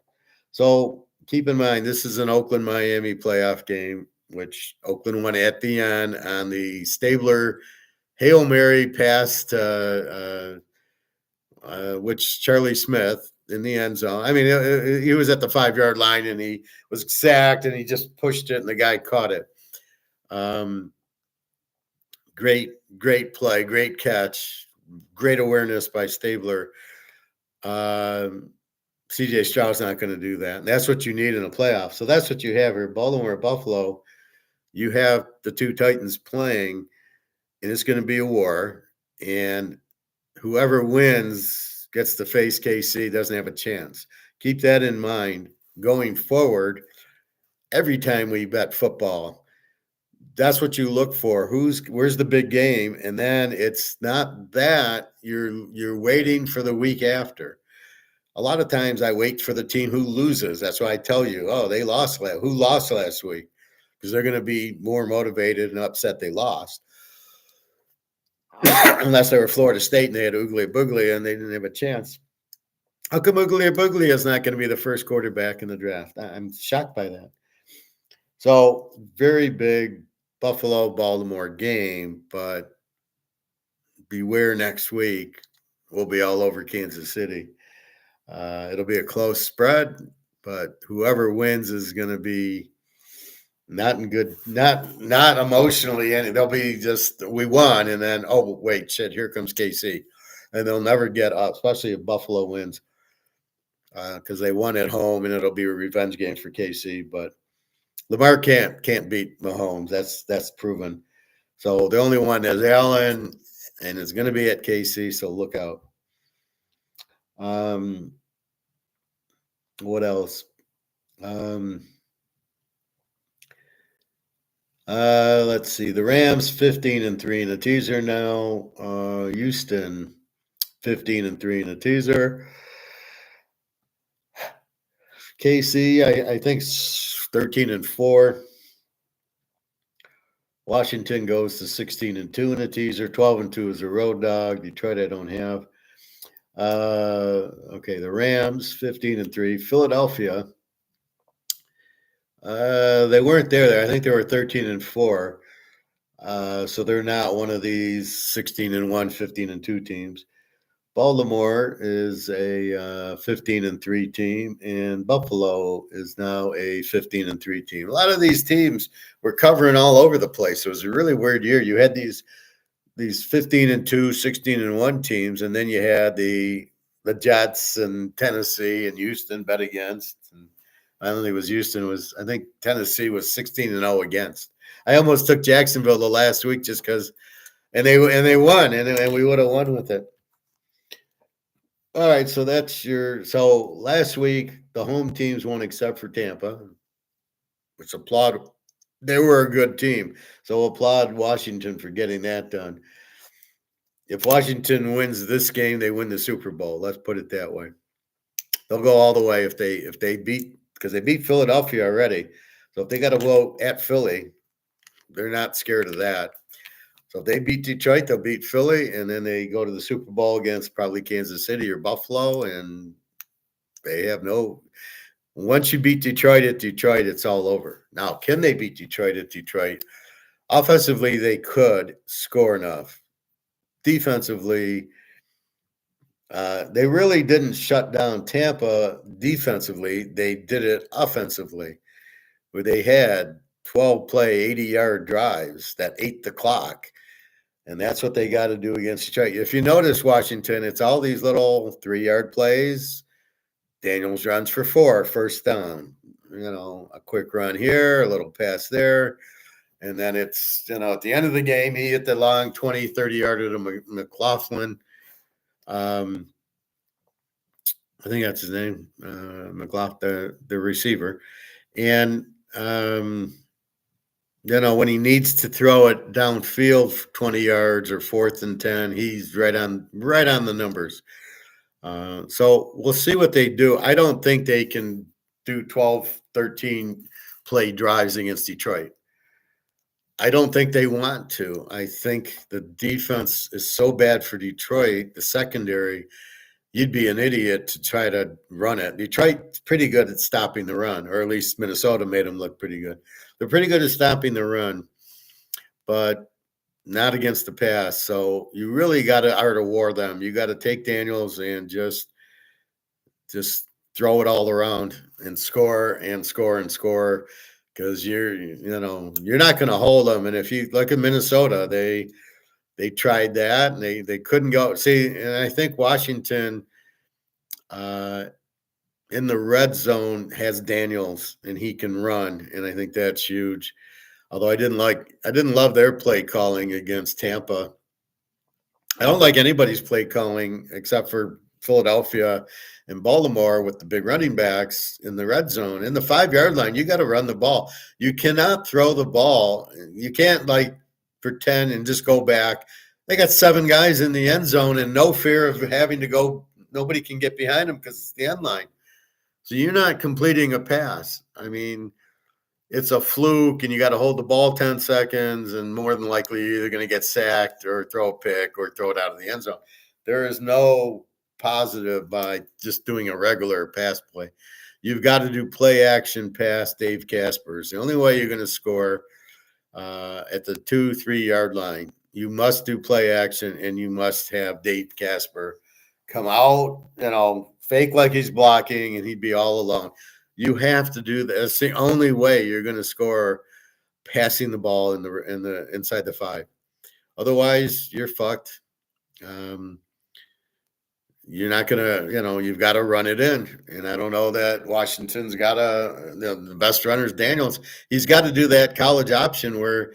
So keep in mind, this is an Oakland-Miami playoff game, which Oakland won at the end on the Stabler Hail Mary pass to which Charlie Smith in the end zone. I mean, he was at the 5-yard line, and he was sacked, and he just pushed it, and the guy caught it. Great play, great catch, great awareness by Stabler. CJ Stroud's not going to do that. And that's what you need in a playoff. So that's what you have here. Baltimore, Buffalo, you have the 2 Titans playing, and it's going to be a war. And whoever wins gets to face KC, doesn't have a chance. Keep that in mind going forward. Every time we bet football, that's what you look for. Where's the big game? And then it's not that you're waiting for the week after. A lot of times I wait for the team who loses. That's why I tell you, they lost who lost last week? Because they're going to be more motivated and upset they lost. Unless they were Florida State and they had Oogly Boogly and they didn't have a chance. How come Oogly Boogly is not going to be the first quarterback in the draft? I'm shocked by that. So very big Buffalo Baltimore game, but beware next week. We'll be all over Kansas City. It'll be a close spread, but whoever wins is going to be not in good, not emotionally. And they'll be just we won, and then oh wait, shit, here comes KC, and they'll never get up, especially if Buffalo wins, because they won at home, and it'll be a revenge game for KC. But Lamar can't beat Mahomes. That's proven. So the only one is Allen, and it's going to be at KC. So look out. What else? Let's see. The Rams 15-3 in the teaser now. Houston 15-3 in the teaser. KC, I think 13-4. Washington goes to 16-2 in the teaser. 12-2 is a road dog. Detroit, I don't have. Okay, the Rams 15-3. Philadelphia. They weren't there. I think they were 13-4. So they're not one of these 16-1, 15-2 teams. Baltimore is a 15-3 team, and Buffalo is now a 15-3 team. A lot of these teams were covering all over the place. It was a really weird year. You had these 15-2, 16-1 teams, and then you had the Jets and Tennessee and Houston bet against. And I don't think it was Houston. I think Tennessee was 16-0 against. I almost took Jacksonville the last week just because, and they won, and we would have won with it. All right, so so last week the home teams won except for Tampa, which applaud. They were a good team, so applaud Washington for getting that done. If Washington wins this game, they win the Super Bowl. Let's put it that way. They'll go all the way if they beat, because they beat Philadelphia already. So if they got to go at Philly, they're not scared of that. So if they beat Detroit, they'll beat Philly, and then they go to the Super Bowl against probably Kansas City or Buffalo, and they have no – once you beat Detroit at Detroit, it's all over. Now, can they beat Detroit at Detroit? Offensively, they could score enough. Defensively, they really didn't shut down Tampa defensively. They did it offensively, where they had 12-play, 80-yard drives that ate the clock. And that's what they got to do against Detroit. If you notice, Washington, it's all these little 3-yard plays. Daniels runs for 4, first down. A quick run here, a little pass there. And then it's, at the end of the game, he hit the long 20, 30-yarder to McLaughlin. I think that's his name, McLaughlin, the receiver. And when he needs to throw it downfield for 20 yards or 4th and 10, he's right on the numbers. So we'll see what they do. I don't think they can do 12, 13 play drives against Detroit. I don't think they want to. I think the defense is so bad for Detroit, the secondary, you'd be an idiot to try to run it. Detroit's pretty good at stopping the run, or at least Minnesota made them look pretty good. They're pretty good at stopping the run, but not against the pass. So you really got to art of war them. You got to take Daniels and just throw it all around and score and score and score, because you're not going to hold them. And if you look at Minnesota, they tried that and they couldn't go. See, and I think Washington in the red zone has Daniels, and he can run, and I think that's huge. Although I didn't love their play calling against Tampa. I don't like anybody's play calling except for Philadelphia and Baltimore with the big running backs in the red zone. In the 5-yard line, you got to run the ball. You cannot throw the ball. You can't pretend and just go back. They got 7 guys in the end zone and no fear of having to go. Nobody can get behind them because it's the end line. So you're not completing a pass. I mean, it's a fluke, and you got to hold the ball 10 seconds, and more than likely you're either going to get sacked or throw a pick or throw it out of the end zone. There is no positive by just doing a regular pass play. You've got to do play action pass Dave Caspers. The only way you're going to score. at the 2-3 yard line. You must do play action, and you must have Dave Casper come out, fake like he's blocking, and he'd be all alone. You have to do that. It's the only way you're going to score passing the ball in the inside the 5. Otherwise, you're fucked. You're not gonna, you've got to run it in. And I don't know that Washington's got the best runners, Daniels. He's got to do that college option where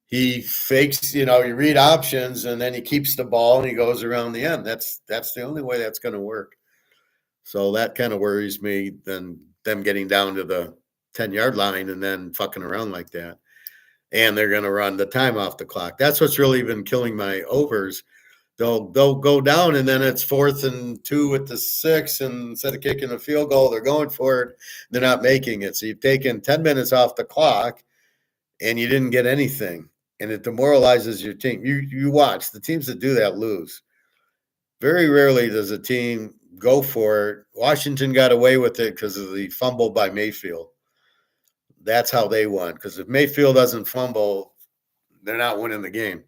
he fakes, you read options and then he keeps the ball and he goes around the end. That's the only way that's going to work. So that kind of worries me than them getting down to the 10-yard line and then fucking around like that. And they're going to run the time off the clock. That's what's really been killing my overs. They'll go down and then it's 4th and 2 at the 6, and instead of kicking a field goal, they're going for it. They're not making it. So you've taken 10 minutes off the clock and you didn't get anything. And it demoralizes your team. You watch. The teams that do that lose. Very rarely does a team go for it. Washington got away with it because of the fumble by Mayfield. That's how they won. Because if Mayfield doesn't fumble, they're not winning the game.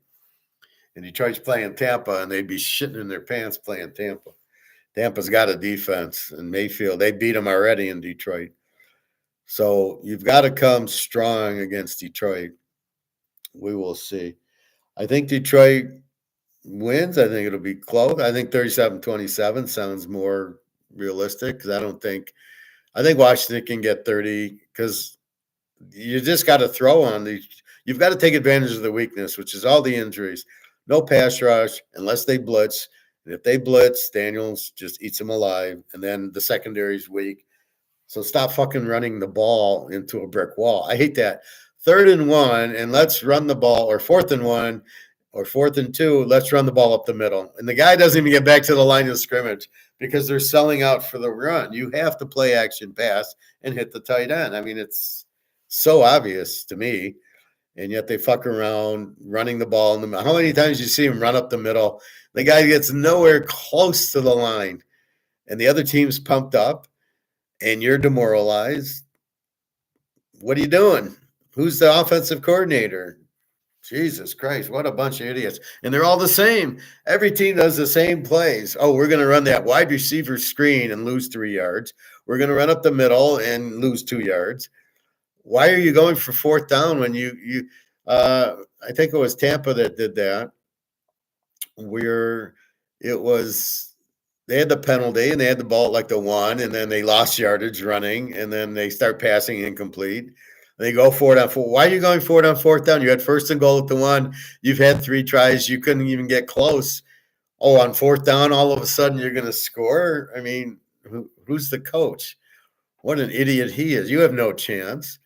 And Detroit's playing Tampa, and they'd be shitting in their pants playing Tampa. Tampa's got a defense, and Mayfield, they beat them already in Detroit. So you've got to come strong against Detroit. We will see. I think Detroit wins. I think it'll be close. I think 37-27 sounds more realistic because I think Washington can get 30 because you just got to throw on these. You've got to take advantage of the weakness, which is all the injuries. No pass rush unless they blitz. And if they blitz, Daniels just eats them alive. And then the secondary's weak. So stop fucking running the ball into a brick wall. I hate that. 3rd and 1, and let's run the ball, or 4th and 1, or 4th and 2, let's run the ball up the middle. And the guy doesn't even get back to the line of scrimmage because they're selling out for the run. You have to play action pass and hit the tight end. I mean, it's so obvious to me. And yet they fuck around running the ball in the middle. How many times you see him run up the middle? The guy gets nowhere close to the line. And the other team's pumped up and you're demoralized. What are you doing? Who's the offensive coordinator? Jesus Christ, what a bunch of idiots. And they're all the same. Every team does the same plays. Oh, we're going to run that wide receiver screen and lose 3 yards. We're going to run up the middle and lose 2 yards. Why are you going for 4th down when I think it was Tampa that did that, where they had the penalty and they had the ball at like the 1, and then they lost yardage running, and then they start passing incomplete. They go for it on 4. Why are you going for it on 4th down? You had 1st and goal at the 1. You've had 3 tries. You couldn't even get close. Oh, on 4th down, all of a sudden you're going to score? I mean, who's the coach? What an idiot he is. You have no chance.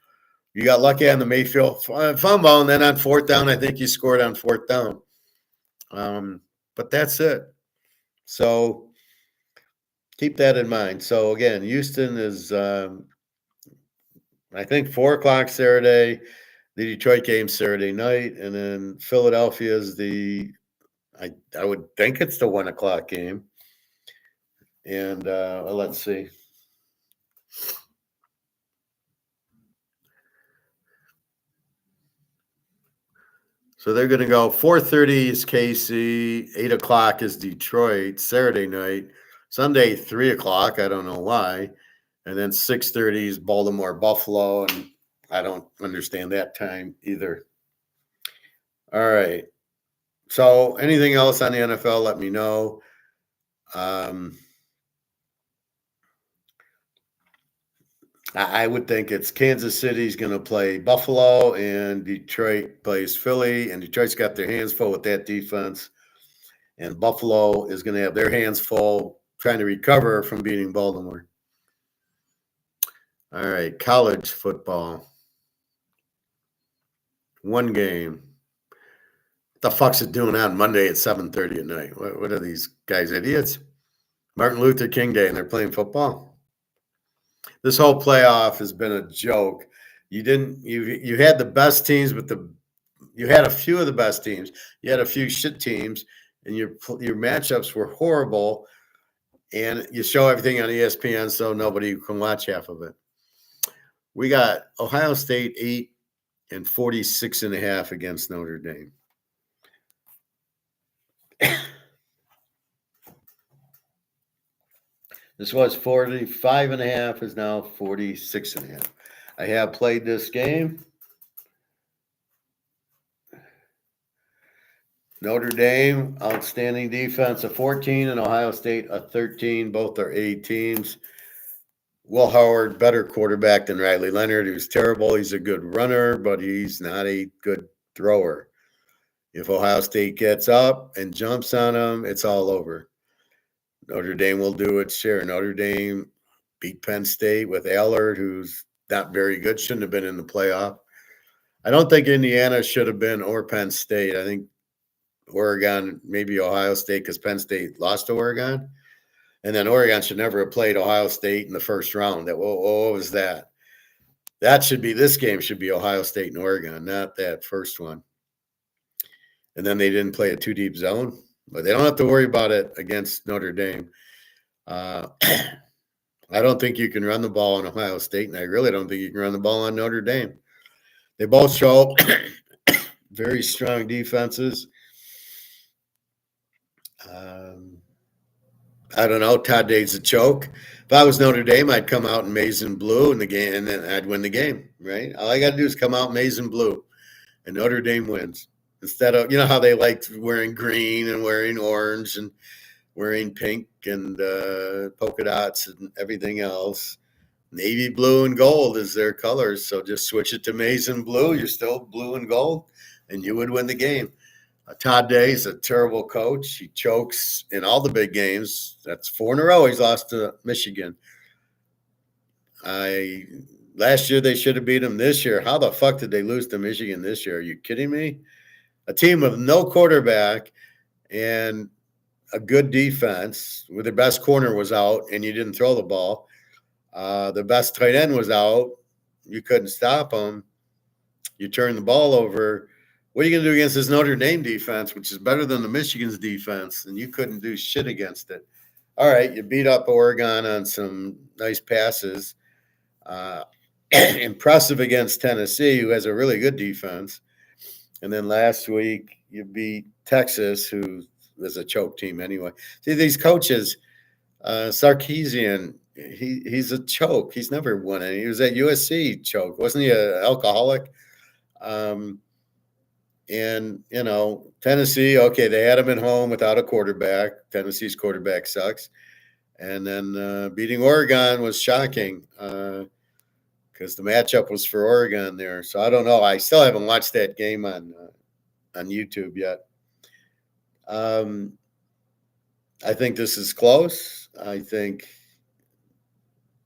You got lucky on the Mayfield fumble, and then on 4th down, I think you scored on 4th down. But that's it. So keep that in mind. So, again, Houston is, I think, 4 o'clock Saturday, the Detroit game Saturday night, and then Philadelphia is I would think it's the 1 o'clock game. And let's see. So they're going to go 4:30 is KC, 8 o'clock is Detroit, Saturday night. Sunday, 3 o'clock. I don't know why. And then 6:30 is Baltimore, Buffalo. And I don't understand that time either. All right. So anything else on the NFL, let me know. I would think it's Kansas City's going to play Buffalo and Detroit plays Philly, and Detroit's got their hands full with that defense. And Buffalo is going to have their hands full trying to recover from beating Baltimore. All right, college football. 1 game. What the fuck's it doing on Monday at 7:30 at night? What are these guys, idiots? Martin Luther King Day, and they're playing football? This whole playoff has been a joke. You had the best teams, but you had a few of the best teams. You had a few shit teams, and your matchups were horrible. And you show everything on ESPN, so nobody can watch half of it. We got Ohio State 8 and 46.5 against Notre Dame. This was 45.5, is now 46.5. I have played this game. Notre Dame, outstanding defense, a 14, and Ohio State, a 13. Both are A teams. Will Howard, better quarterback than Riley Leonard, who's terrible. He's a good runner, but he's not a good thrower. If Ohio State gets up and jumps on them, it's all over. Notre Dame will do its share. Notre Dame beat Penn State with Allard, who's not very good, shouldn't have been in the playoff. I don't think Indiana should have been, or Penn State. I think Oregon, maybe Ohio State, because Penn State lost to Oregon. And then Oregon should never have played Ohio State in the first round. What was that? This game should be Ohio State and Oregon, not that first one. And then they didn't play a too deep zone, but they don't have to worry about it against Notre Dame. I don't think you can run the ball on Ohio State, and I really don't think you can run the ball on Notre Dame. They both show very strong defenses. I don't know. Todd Day's a choke. If I was Notre Dame, I'd come out in maize and blue in the game, and then I'd win the game, right? All I got to do is come out maize and blue, and Notre Dame wins. Instead of, you know how they like wearing green and wearing orange and wearing pink and polka dots and everything else. Navy blue and gold is their colors, so just switch it to maize and blue. You're still blue and gold, and you would win the game. Todd Day is a terrible coach. He chokes in all the big games. That's 4 in a row. He's lost to Michigan. Last year they should have beat him. This year, how the fuck did they lose to Michigan this year? Are you kidding me? A team with no quarterback and a good defense, where the best corner was out and you didn't throw the ball. The best tight end was out. You couldn't stop him. You turned the ball over. What are you going to do against this Notre Dame defense, which is better than the Michigan's defense, and you couldn't do shit against it? All right, you beat up Oregon on some nice passes. Impressive against Tennessee, who has a really good defense. And then last week, you beat Texas, who was a choke team anyway. See, these coaches, Sarkisian, he's a choke. He's never won any. He was at USC choke. Wasn't he an alcoholic? And, you know, Tennessee, okay, they had him at home without a quarterback. Tennessee's quarterback sucks. And then beating Oregon was shocking because the matchup was for Oregon there. So I don't know. I still haven't watched that game on YouTube yet. I think this is close. I think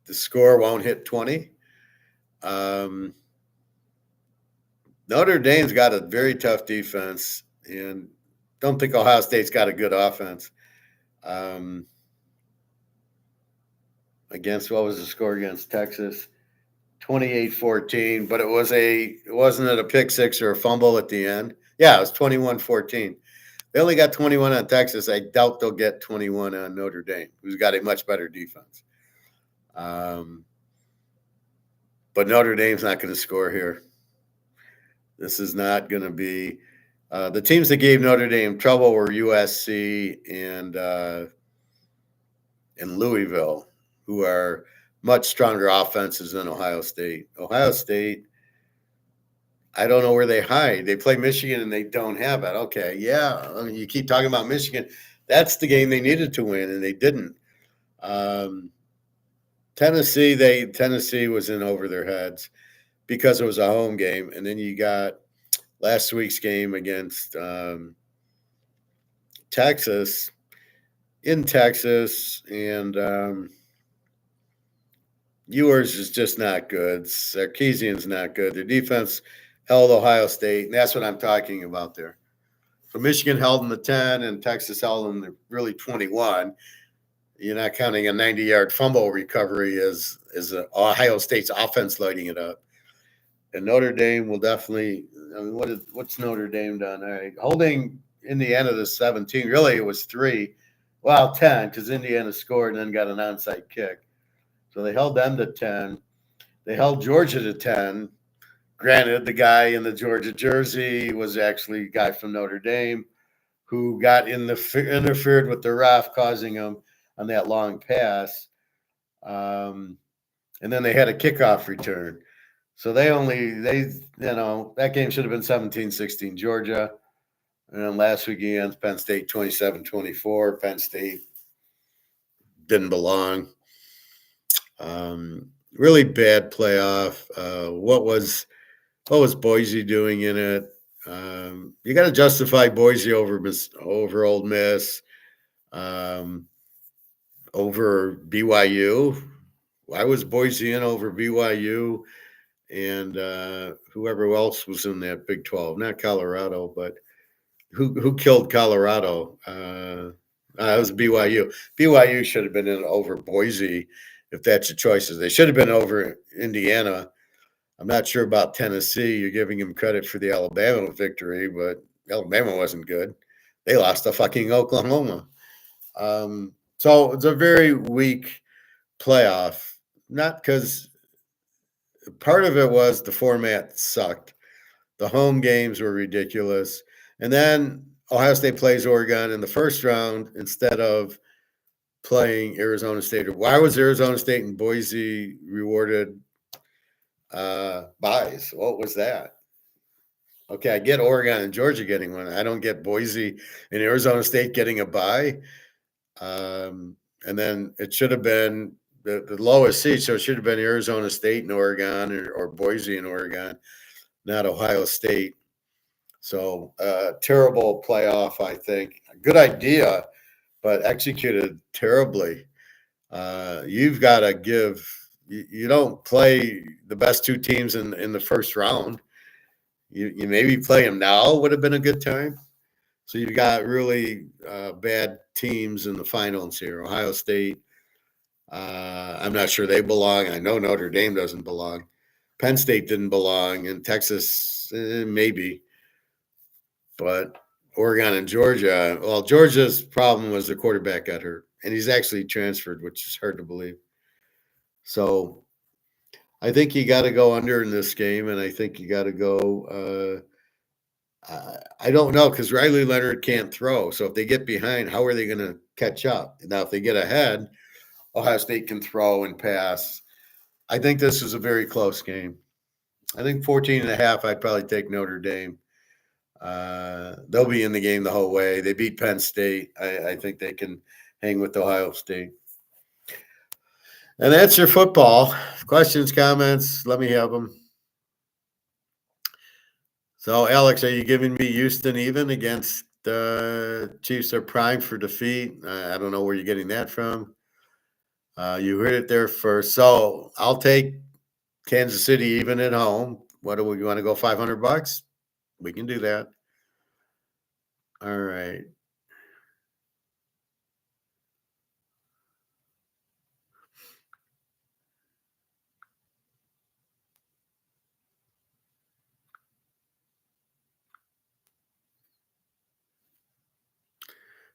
the score won't hit 20. Notre Dame's got a very tough defense, and don't think Ohio State's got a good offense. Against, what was the score against Texas? 28-14, but it wasn't it a pick six or a fumble at the end? Yeah, it was 21-14. They only got 21 on Texas. I doubt they'll get 21 on Notre Dame, who's got a much better defense. But Notre Dame's not going to score here. This is not going to be the teams that gave Notre Dame trouble were USC and Louisville, who are much stronger offenses than Ohio State. Ohio State, I don't know where they hide. They play Michigan and they don't have it. Okay, yeah. I mean, you keep talking about Michigan. That's the game they needed to win, and they didn't. Tennessee was in over their heads because it was a home game. And then you got last week's game against Texas, in Texas, and Ewers is just not good. Sarkisian's not good. Their defense held Ohio State, and that's what I'm talking about there. So Michigan held them to 10, and Texas held them to really 21. You're not counting a 90-yard fumble recovery as Ohio State's offense lighting it up. And Notre Dame will definitely – I mean, what's Notre Dame done? All right, holding Indiana to 17. Really, it was 3. Well, 10, because Indiana scored and then got an onside kick. So they held them to 10. They held Georgia to 10. Granted, the guy in the Georgia jersey was actually a guy from Notre Dame who got interfered with the ref, causing him on that long pass. And then they had a kickoff return. So that game should have been 17-16 Georgia. And then last weekend, Penn State 27-24. Penn State didn't belong. Really bad playoff. What was Boise doing in it? You got to justify Boise over Ole Miss, over BYU. Why was Boise in over BYU and whoever else was in that Big 12? Not Colorado, but who killed Colorado? It was BYU. BYU should have been in over Boise if that's your choices. They should have been over Indiana. I'm not sure about Tennessee. You're giving them credit for the Alabama victory, but Alabama wasn't good. They lost to fucking Oklahoma. So it's a very weak playoff. Not because part of it was the format sucked. The home games were ridiculous. And then Ohio State plays Oregon in the first round instead of playing Arizona State. Why was Arizona State and Boise rewarded buys? What was that? Okay, I get Oregon and Georgia getting one. I don't get Boise and Arizona State getting a bye. And then it should have been the lowest seed, so it should have been Arizona State and Oregon or Boise and Oregon, not Ohio State. So terrible playoff, I think. Good idea, but executed terribly. You've got to give. You don't play the best two teams in the first round. You maybe play them now would have been a good time. So you've got really bad teams in the finals here. Ohio State, I'm not sure they belong. I know Notre Dame doesn't belong. Penn State didn't belong, and Texas maybe. But Oregon and Georgia, well, Georgia's problem was the quarterback got hurt, and he's actually transferred, which is hard to believe. So I think you got to go under in this game, and I think you got to go. I don't know because Riley Leonard can't throw. So if they get behind, how are they going to catch up? Now, if they get ahead, Ohio State can throw and pass. I think this is a very close game. I think 14.5, I'd probably take Notre Dame. They'll be in the game the whole way. They beat Penn State. I think they can hang with Ohio State. And that's your football. Questions, comments, let me have them. So, Alex, are you giving me Houston even against the Chiefs are primed for defeat? I don't know where you're getting that from. You heard it there first. So, I'll take Kansas City even at home. What do we want to go $500? We can do that. All right.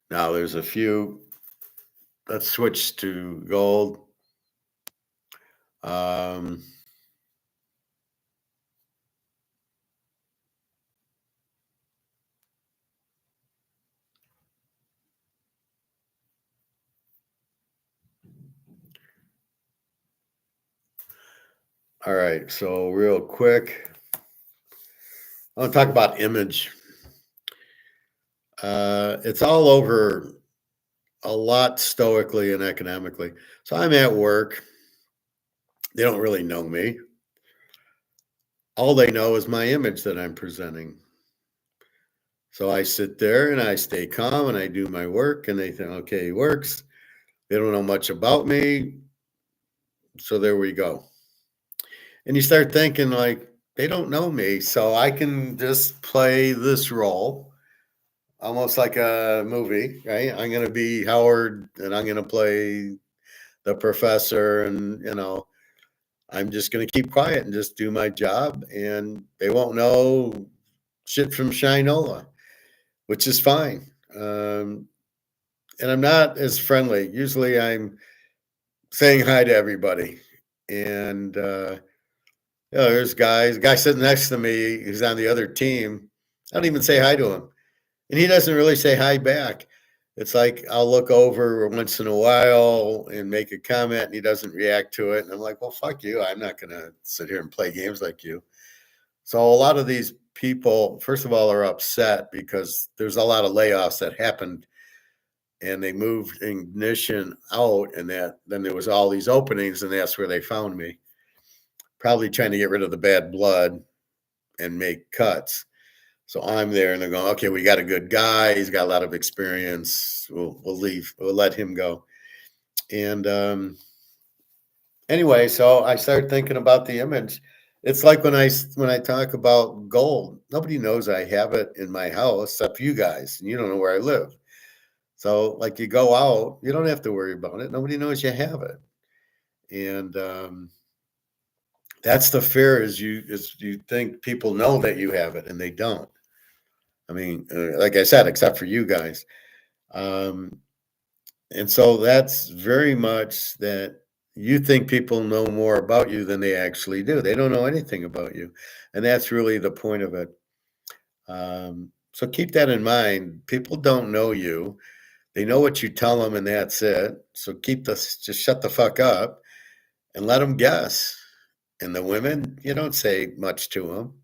Now there's a few. Let's switch to gold. All right, so real quick, I want to talk about image. It's all over a lot stoically and economically. So I'm at work. They don't really know me. All they know is my image that I'm presenting. So I sit there and I stay calm and I do my work and they think, okay, he works. They don't know much about me. So there we go. And you start thinking like, they don't know me. So I can just play this role almost like a movie, right? I'm going to be Howard and I'm going to play the professor and, I'm just going to keep quiet and just do my job and they won't know shit from Shinola, which is fine. And I'm not as friendly. Usually I'm saying hi to everybody and, there's guy sitting next to me who's on the other team. I don't even say hi to him. And he doesn't really say hi back. It's like I'll look over once in a while and make a comment, and he doesn't react to it. And I'm like, well, fuck you. I'm not going to sit here and play games like you. So a lot of these people, first of all, are upset because there's a lot of layoffs that happened, and they moved Ignition out, and then there was all these openings, and that's where they found me. Probably trying to get rid of the bad blood and make cuts. So I'm there, and they're going, okay, we got a good guy. He's got a lot of experience. We'll leave. We'll let him go. And anyway, so I started thinking about the image. It's like when I talk about gold, nobody knows I have it in my house except you guys, and you don't know where I live. So like you go out, you don't have to worry about it. Nobody knows you have it. And that's the fear is you think people know that you have it and they don't. I mean, like I said, except for you guys. Um, and so that's very much that you think people know more about you than they actually do. They don't know anything about you. And that's really the point of it. So keep that in mind. People don't know you. They know what you tell them, and that's it. So just shut the fuck up and let them guess. And the women, you don't say much to them.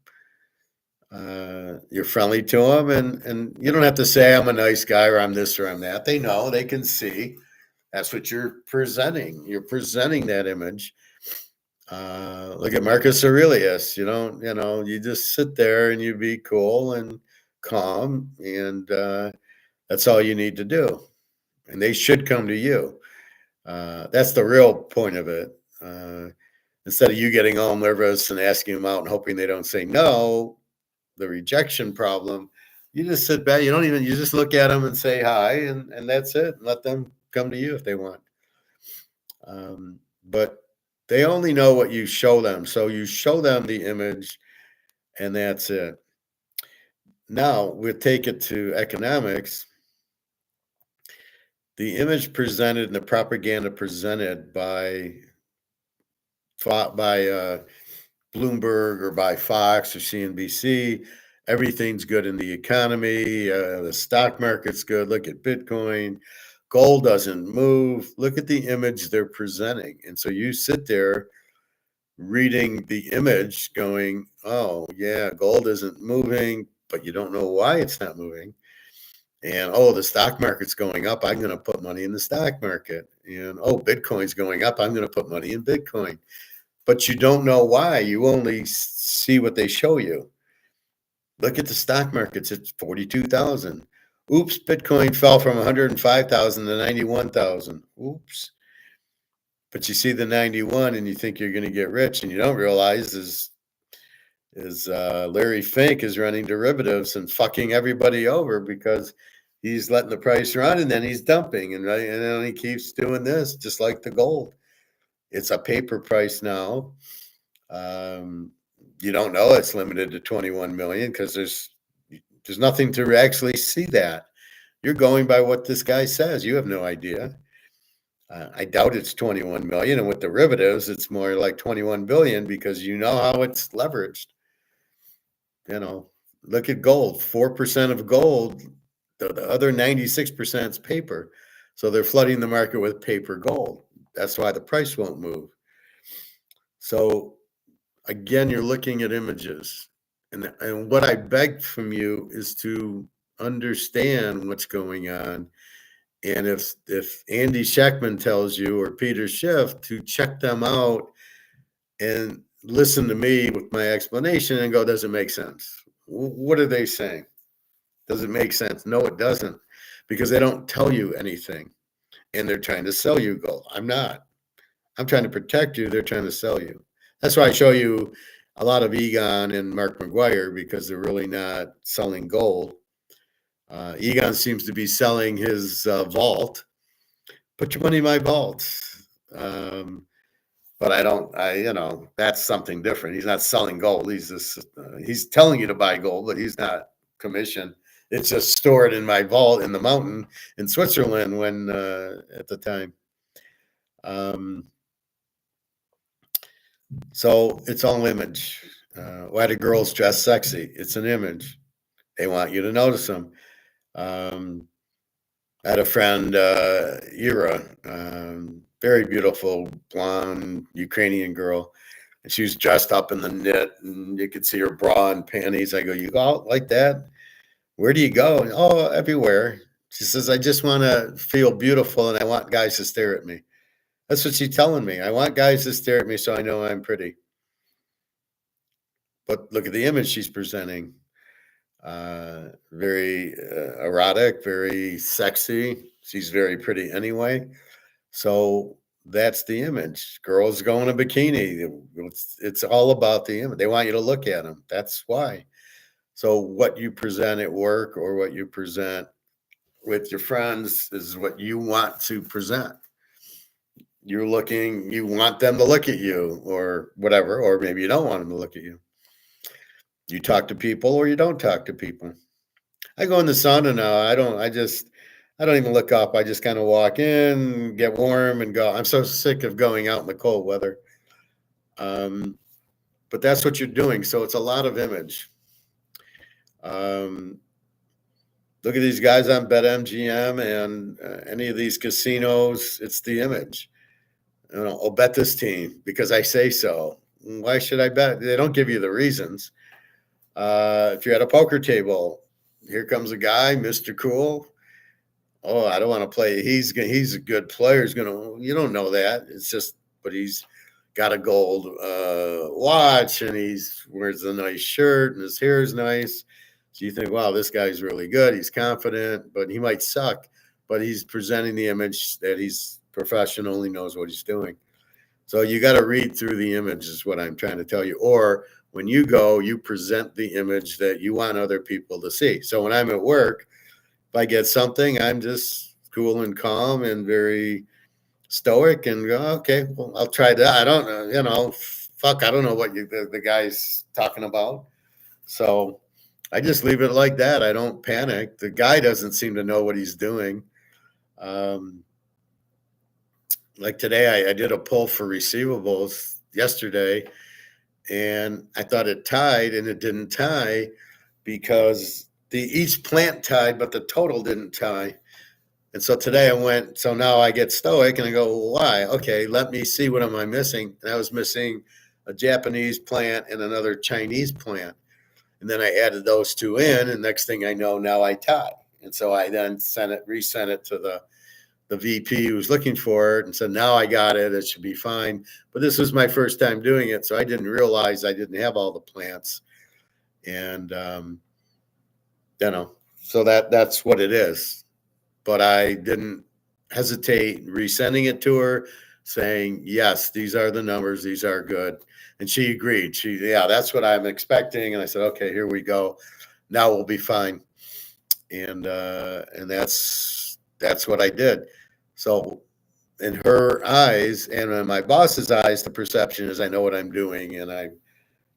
You're friendly to them, and you don't have to say I'm a nice guy or I'm this or I'm that. They know, they can see. That's what you're presenting. You're presenting that image. Look at Marcus Aurelius. You just sit there and you be cool and calm, and that's all you need to do. And they should come to you. That's the real point of it. Instead of you getting all nervous and asking them out and hoping they don't say no, the rejection problem, you just sit back. You just look at them and say hi, and that's it. And let them come to you if they want. But they only know what you show them. So you show them the image, and that's it. Now we'll take it to economics. The image presented and the propaganda presented by Bloomberg or by Fox or CNBC, everything's good in the economy. The stock market's good. Look at Bitcoin. Gold doesn't move. Look at the image they're presenting. And so you sit there reading the image going, oh, yeah, gold isn't moving, but you don't know why it's not moving. And, oh, the stock market's going up. I'm going to put money in the stock market. And, oh, Bitcoin's going up. I'm going to put money in Bitcoin. But you don't know why. You only see what they show you. Look at the stock markets. It's 42,000. Oops, Bitcoin fell from 105,000 to 91,000. Oops. But you see the 91 and you think you're going to get rich, and you don't realize is Larry Fink is running derivatives and fucking everybody over because he's letting the price run, and then he's dumping, and then he keeps doing this, just like the gold. It's a paper price now. You don't know it's limited to 21 million because there's nothing to actually see that. You're going by what this guy says. You have no idea. I doubt it's 21 million, and with derivatives, it's more like 21 billion because you know how it's leveraged. Look at gold. 4% of gold. The other 96% is paper. So they're flooding the market with paper gold. That's why the price won't move. So again, you're looking at images. And what I beg from you is to understand what's going on. And if Andy Scheckman tells you or Peter Schiff to check them out and listen to me with my explanation and go, does it make sense? What are they saying? Does it make sense? No, it doesn't, because they don't tell you anything, and they're trying to sell you gold. I'm not. I'm trying to protect you. They're trying to sell you. That's why I show you a lot of Egon and Mark McGuire, because they're really not selling gold. Egon seems to be selling his vault. Put your money in my vault. But I don't, that's something different. He's not selling gold. He's just, he's telling you to buy gold, but he's not commissioned. It's just stored in my vault in the mountain in Switzerland when, at the time. So it's all image. Why do girls dress sexy? It's an image. They want you to notice them. Um, I had a friend, Ira, very beautiful blonde Ukrainian girl, and she was dressed up in the knit, and you could see her bra and panties. I go, "You go out like that? Where do you go?" And, "Oh, everywhere." She says, "I just want to feel beautiful, and I want guys to stare at me." That's what she's telling me. I want guys to stare at me so I know I'm pretty. But look at the image she's presenting. Very erotic, very sexy. She's very pretty anyway. So that's the image. Girls go in a bikini. It's all about the image. They want you to look at them. That's why. So what you present at work or what you present with your friends is what you want to present. You want them to look at you or whatever, or maybe you don't want them to look at you. You talk to people or you don't talk to people. I go in the sauna now. I don't even look up. I just kind of walk in, get warm, and go. I'm so sick of going out in the cold weather. Um, but that's what you're doing. So it's a lot of image. Um, Look at these guys on BetMGM and any of these casinos. It's the image. I'll bet this team because I say so. Why should I bet? They don't give you the reasons. If you're at a poker table, here comes a guy, Mr. Cool. Oh, I don't want to play. He's a good player. You don't know that. It's just, but he's got a gold watch and he's wears a nice shirt and his hair is nice. So you think, wow, this guy's really good. He's confident, but he might suck. But he's presenting the image that he's professional. He knows what he's doing. So you got to read through the image, is what I'm trying to tell you. Or when you go, you present the image that you want other people to see. So when I'm at work, if I get something, I'm just cool and calm and very stoic and go, okay, well, I'll try that. I don't know, fuck, I don't know what the guy's talking about. So I just leave it like that. I don't panic. The guy doesn't seem to know what he's doing. Um, like today, I did a pull for receivables yesterday, and I thought it tied, and it didn't tie because each plant tied, but the total didn't tie. And so today I went, so now I get stoic and I go, well, why? Okay, let me see, what am I missing? And I was missing a Japanese plant and another Chinese plant. And then I added those two in, and next thing I know, now I tie. And so I then resent it to the VP who was looking for it and said, now I got it. It should be fine. But this was my first time doing it. So I didn't realize I didn't have all the plants. And, so that's what it is. But I didn't hesitate resending it to her, saying, yes, these are the numbers. These are good. And she agreed. Yeah, that's what I'm expecting. And I said, okay, here we go. Now we'll be fine. And that's what I did. So in her eyes and in my boss's eyes, the perception is I know what I'm doing. And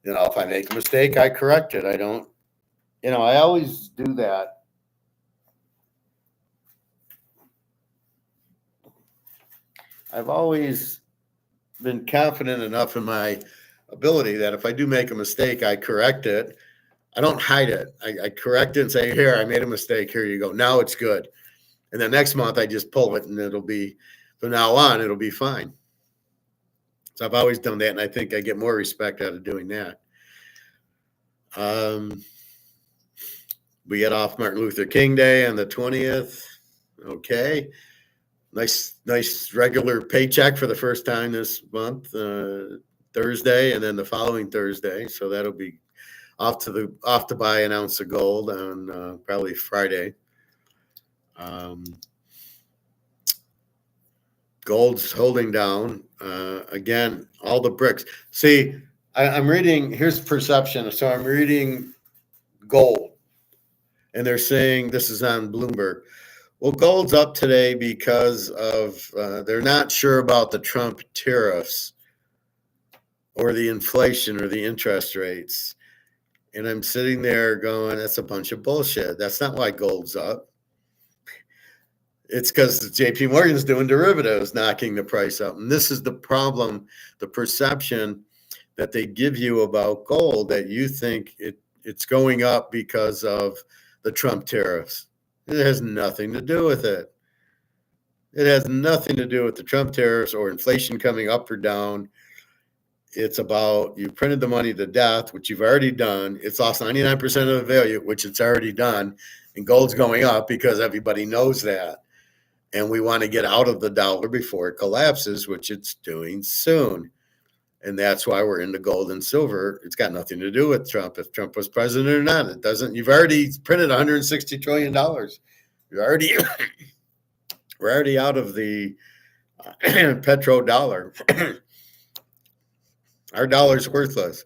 if I make a mistake, I correct it. I don't, I always do that. I've always been confident enough in my ability that if I do make a mistake, I correct it. I don't hide it. I correct it and say, here, I made a mistake. Here you go. Now it's good. And then next month I just pull it and it'll be, from now on, it'll be fine. So I've always done that. And I think I get more respect out of doing that. We get off Martin Luther King Day on the 20th. Okay. Nice regular paycheck for the first time this month, Thursday, and then the following Thursday. So that'll be off to buy an ounce of gold on probably Friday. Gold's holding down. Again, all the brics. See, I'm reading, here's perception. So I'm reading gold, and they're saying this is on Bloomberg. Well, gold's up today because of they're not sure about the Trump tariffs or the inflation or the interest rates. And I'm sitting there going, that's a bunch of bullshit. That's not why gold's up. It's because JP Morgan's doing derivatives, knocking the price up. And this is the problem, the perception. that they give you about gold that you think it's going up because of the Trump tariffs. It has nothing to do with it. It has nothing to do with the Trump tariffs or inflation coming up or down. It's about you printed the money to death, which you've already done. It's lost 99% of the value, which it's already done. And gold's going up because everybody knows that. And we want to get out of the dollar before it collapses, which it's doing soon. And that's why we're into gold and silver. It's got nothing to do with Trump. If Trump was president or not, it doesn't. You've already printed $160 trillion. You're already we're already out of the petrodollar. Our dollar's worthless.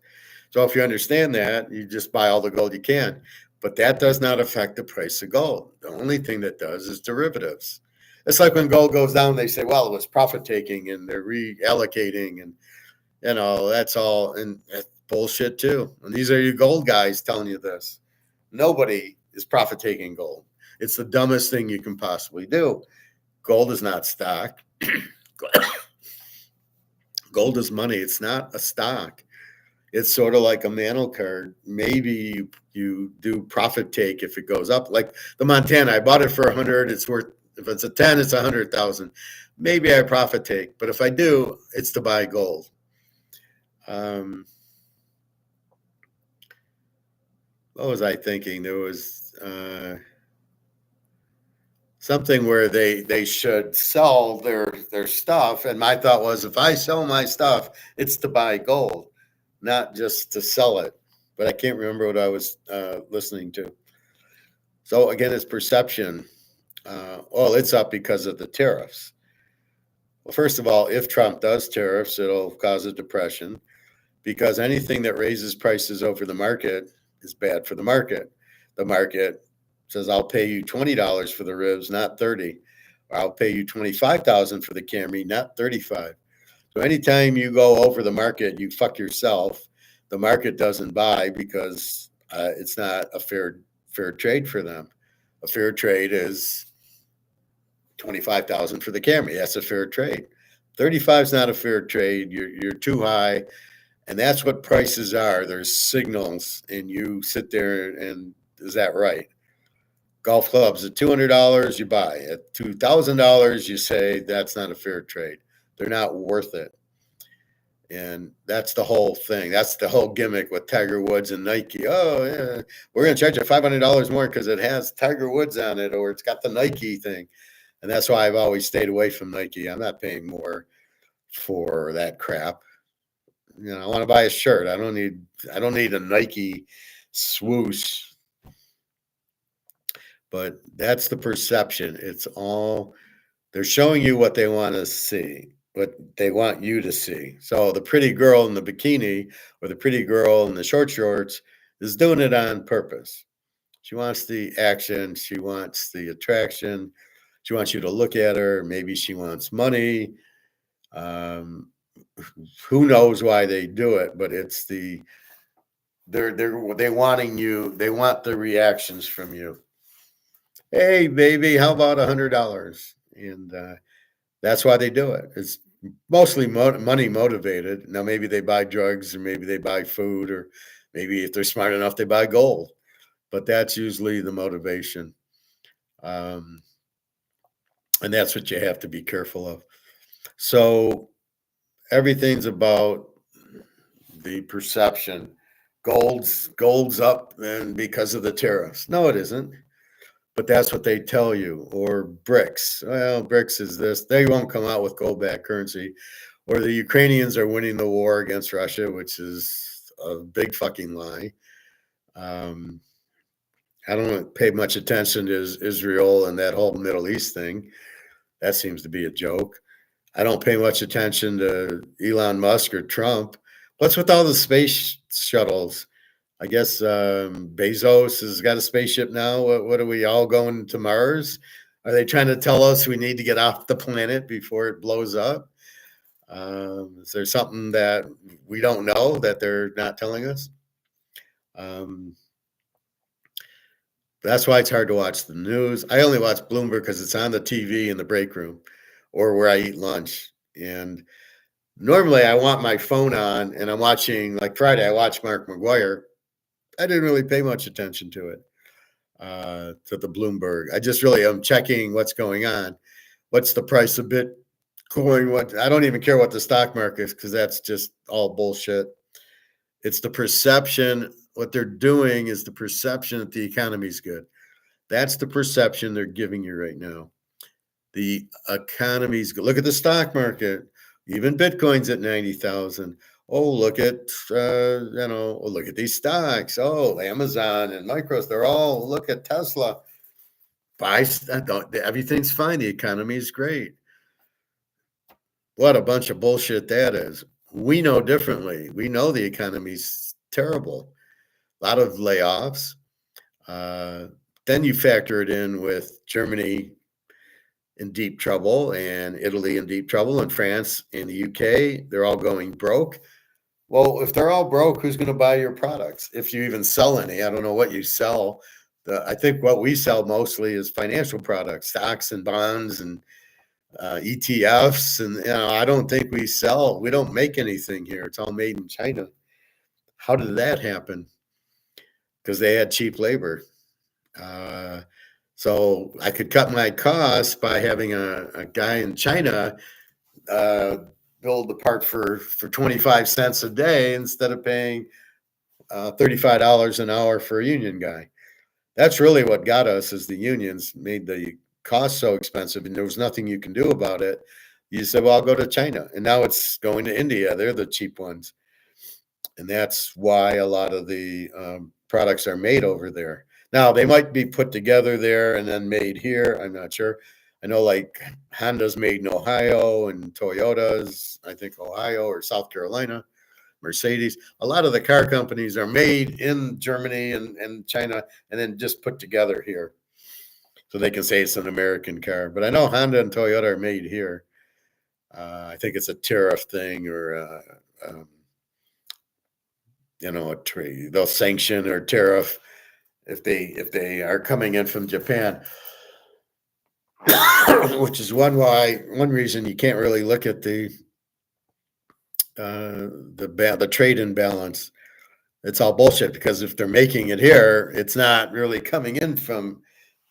So if you understand that, you just buy all the gold you can. But that does not affect the price of gold. The only thing that does is derivatives. It's like when gold goes down, they say, well, it was profit taking and they're reallocating, and that's all, and that's bullshit too. And these are your gold guys telling you this. Nobody is profit taking gold. It's the dumbest thing you can possibly do. Gold is not stock. Gold is money. It's not a stock. It's sort of like a mantle card. Maybe you do profit take if it goes up. Like the Montana, I bought it for 100. It's worth, if it's a 10, it's 100,000. Maybe I profit take, but if I do, it's to buy gold. What was I thinking? There was something where they should sell their stuff, and my thought was, if I sell my stuff, it's to buy gold, not just to sell it. But I can't remember what I was listening to. So again, it's perception. It's up because of the tariffs. Well, first of all, if Trump does tariffs, it'll cause a depression, because anything that raises prices over the market is bad for the market. The market says, I'll pay you $20 for the ribs, not 30. Or I'll pay you $25,000 for the Camry, not 35. So anytime you go over the market, you fuck yourself. The market doesn't buy because it's not a fair trade for them. A fair trade is $25,000 for the Camry. That's a fair trade. 35 is not a fair trade. You're too high. And that's what prices are. There's signals, and you sit there and, is that right? Golf clubs at $200, you buy. At $2,000, you say that's not a fair trade. They're not worth it. And that's the whole thing. That's the whole gimmick with Tiger Woods and Nike. Oh, yeah, we're going to charge you $500 more because it has Tiger Woods on it, or it's got the Nike thing. And that's why I've always stayed away from Nike. I'm not paying more for that crap. I want to buy a shirt. I don't need a Nike swoosh. But that's the perception. It's all, they're showing you what they want to see, what they want you to see. So the pretty girl in the bikini or the pretty girl in the short shorts is doing it on purpose. She wants the action. She wants the attraction. She wants you to look at her. Maybe she wants money. Who knows why they do it, but it's they want the reactions from you. Hey, baby, how about $100? And that's why they do it. It's mostly money motivated. Now, maybe they buy drugs, or maybe they buy food, or maybe if they're smart enough, they buy gold. But that's usually the motivation. And that's what you have to be careful of. So everything's about the perception. Gold's up, and because of the tariffs. No, it isn't. But that's what they tell you. Or brics. Well, brics is this. They won't come out with gold-backed currency. Or the Ukrainians are winning the war against Russia, which is a big fucking lie. I don't pay much attention to Israel and that whole Middle East thing. That seems to be a joke. I don't pay much attention to Elon Musk or Trump. What's with all the space shuttles? I guess Bezos has got a spaceship now. What are we all going to Mars? Are they trying to tell us we need to get off the planet before it blows up? Is there something that we don't know that they're not telling us? That's why it's hard to watch the news. I only watch Bloomberg because it's on the TV in the break room or where I eat lunch. And Normally, I want my phone on and I'm watching, like Friday, I watched Mark McGuire. I didn't really pay much attention to it, to the Bloomberg. I just really am checking what's going on. What's the price of Bitcoin? What I don't even care what the stock market is because that's just all bullshit. It's the perception. What they're doing is the perception that the economy's good. That's the perception they're giving you right now. The economy's good. Look at the stock market. Even Bitcoin's at 90,000. Oh, look at look at these stocks. Oh, Amazon and Micros. They're all look at Tesla. Everything's fine. The economy is great. What a bunch of bullshit that is. We know differently. We know the economy's terrible. A lot of layoffs. Then you factor it in with Germany in deep trouble and Italy in deep trouble and France and the UK. They're all going broke. Well, if they're all broke, who's going to buy your products? If you even sell any, I don't know what you sell. I think what we sell mostly is financial products, stocks and bonds and ETFs. And, I don't think we don't make anything here. It's all made in China. How did that happen? Because they had cheap labor. So I could cut my costs by having a guy in China build the part for 25 cents a day instead of paying $35 an hour for a union guy. That's really what got us, is the unions made the cost so expensive and there was nothing you can do about it. You said, well, I'll go to China. And now it's going to India. They're the cheap ones. And that's why a lot of the products are made over there. Now, they might be put together there and then made here. I'm not sure. I know like Honda's made in Ohio and Toyota's, I think, Ohio or South Carolina. Mercedes. A lot of the car companies are made in Germany and China and then just put together here. So they can say it's an American car. But I know Honda and Toyota are made here. I think it's a tariff thing or, a trade. They'll sanction or tariff if they are coming in from Japan, which is one reason you can't really look at the trade imbalance. It's all bullshit because if they're making it here, it's not really coming in from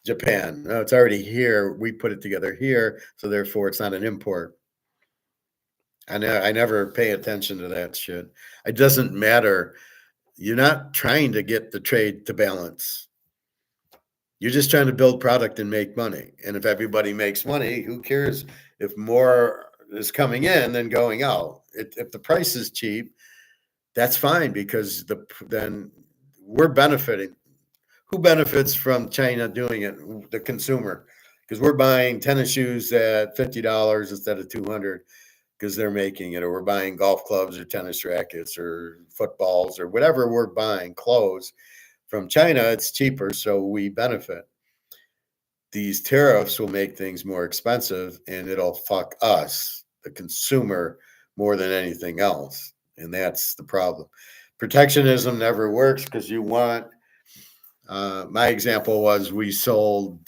Japan. No, it's already here. We put it together here, so therefore it's not an import. I never pay attention to that shit. It doesn't matter. You're not trying to get the trade to balance. You're just trying to build product and make money. And if everybody makes money, who cares if more is coming in than going out? If the price is cheap, that's fine because then we're benefiting. Who benefits from China doing it? The consumer, because we're buying tennis shoes at $50 instead of $200 because they're making it, or we're buying golf clubs or tennis rackets or footballs or whatever we're buying, clothes from China. It's cheaper, so we benefit. These tariffs will make things more expensive, and it'll fuck us, the consumer, more than anything else. And that's the problem. Protectionism never works because you want, my example was we sold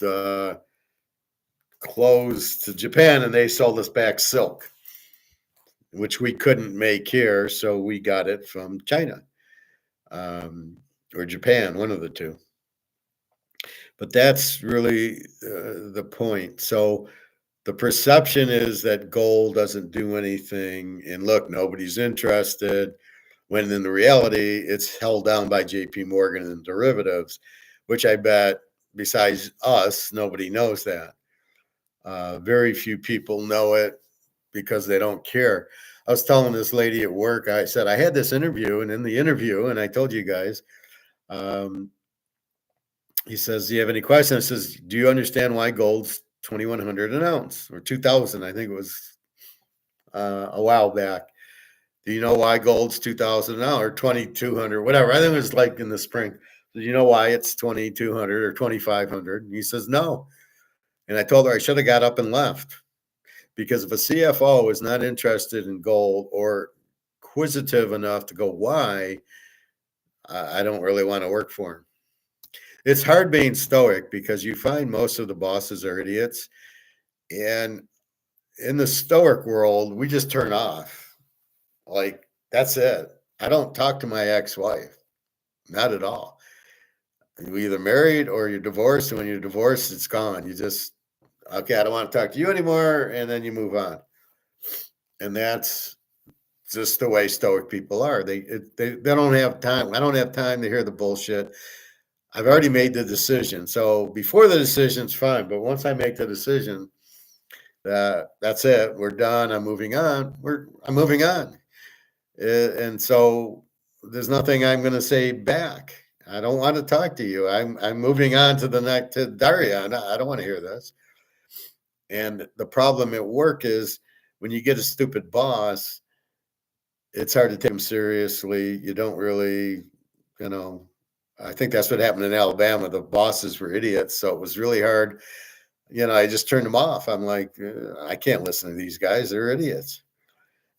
clothes to Japan and they sold us back silk, which we couldn't make here. So we got it from China or Japan, one of the two. But that's really the point. So the perception is that gold doesn't do anything. And look, nobody's interested. When in the reality, it's held down by JP Morgan and derivatives, which I bet besides us, nobody knows that. Very few people know it because they don't care. I was telling this lady at work, I said, I had this interview, and in the interview, and I told you guys, he says, do you have any questions? I says, do you understand why gold's 2,100 an ounce or 2,000? I think it was a while back. Do you know why gold's 2,000 an hour, or 2,200, whatever? I think it was like in the spring. Do you know why it's 2,200 or 2,500? And he says, no. And I told her I should have got up and left because if a CFO is not interested in gold or inquisitive enough to go, why, I don't really want to work for him. It's hard being stoic because you find most of the bosses are idiots. And in the stoic world, we just turn off. Like, that's it. I don't talk to my ex-wife, not at all. You're either married or you're divorced, and when you're divorced, it's gone. You just, okay, I don't want to talk to you anymore, and then you move on. And that's just the way stoic people are. They don't have time. I don't have time to hear the bullshit. I've already made the decision. So before the decision's fine, but once I make the decision, that's it. We're done. I'm moving on. I'm moving on. And so there's nothing I'm going to say back. I don't want to talk to you. I'm moving on to the next, to Daria. I don't want to hear this. And the problem at work is when you get a stupid boss, it's hard to take them seriously. You don't really, you know, I think that's what happened in Alabama. The bosses were idiots. So it was really hard. I just turned them off. I'm like, I can't listen to these guys. They're idiots.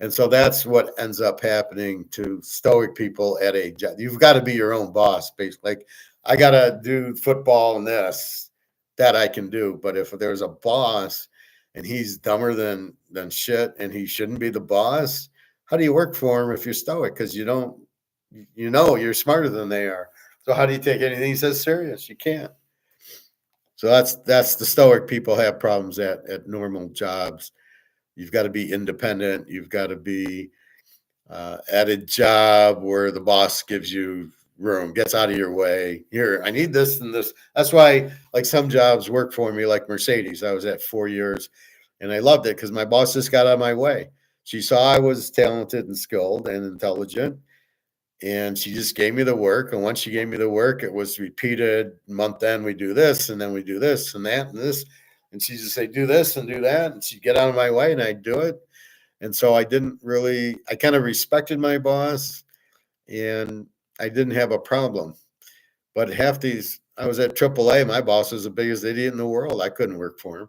And so that's what ends up happening to stoic people at a job. You've got to be your own boss, basically. Like, I got to do football and this, that I can do. But if there's a boss and he's dumber than shit and he shouldn't be the boss, how do you work for him if you're stoic? Because you're smarter than they are. So how do you take anything he says serious? You can't. So that's the stoic people have problems at normal jobs. You've got to be independent. You've got to be at a job where the boss gives you room, gets out of your way. Here, I need this and this. That's why, like, some jobs work for me, like Mercedes. I was at 4 years, and I loved it because my boss just got out of my way. She saw I was talented and skilled and intelligent, and she just gave me the work. And once she gave me the work, it was repeated. Month end, we do this, and then we do this and that and this. And she just say, do this and do that. And she'd get out of my way, and I'd do it. And so I kind of respected my boss, and I didn't have a problem. But I was at AAA. My boss was the biggest idiot in the world. I couldn't work for him.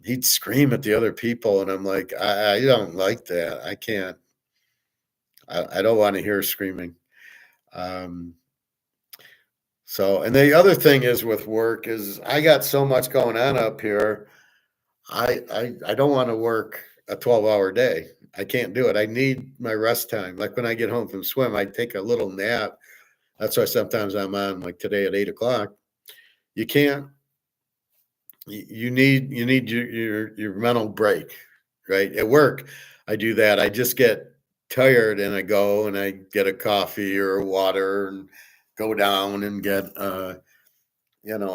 He'd scream at the other people, and I'm like, I don't like that. I can't. I don't want to hear screaming. Um, and the other thing is with work is I got so much going on up here. I don't want to work a 12-hour day. I can't do it. I need my rest time. Like when I get home from swim, I take a little nap. That's why sometimes I'm on, like today at 8 o'clock. You can't. You need your mental break, right? At work, I do that. I just get tired and I go and I get a coffee or water and go down and get an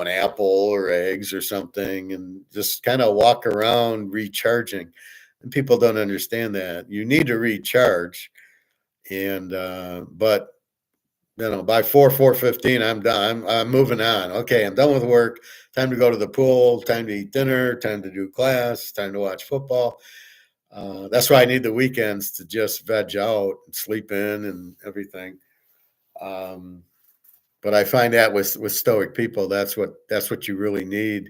apple or eggs or something, and just kind of walk around recharging. And people don't understand that you need to recharge. And but by 4:15, I'm done. I'm moving on. Okay, I'm done with work. Time to go to the pool. Time to eat dinner. Time to do class. Time to watch football. That's why I need the weekends to just veg out and sleep in and everything. Um, but I find that with stoic people, that's what you really need,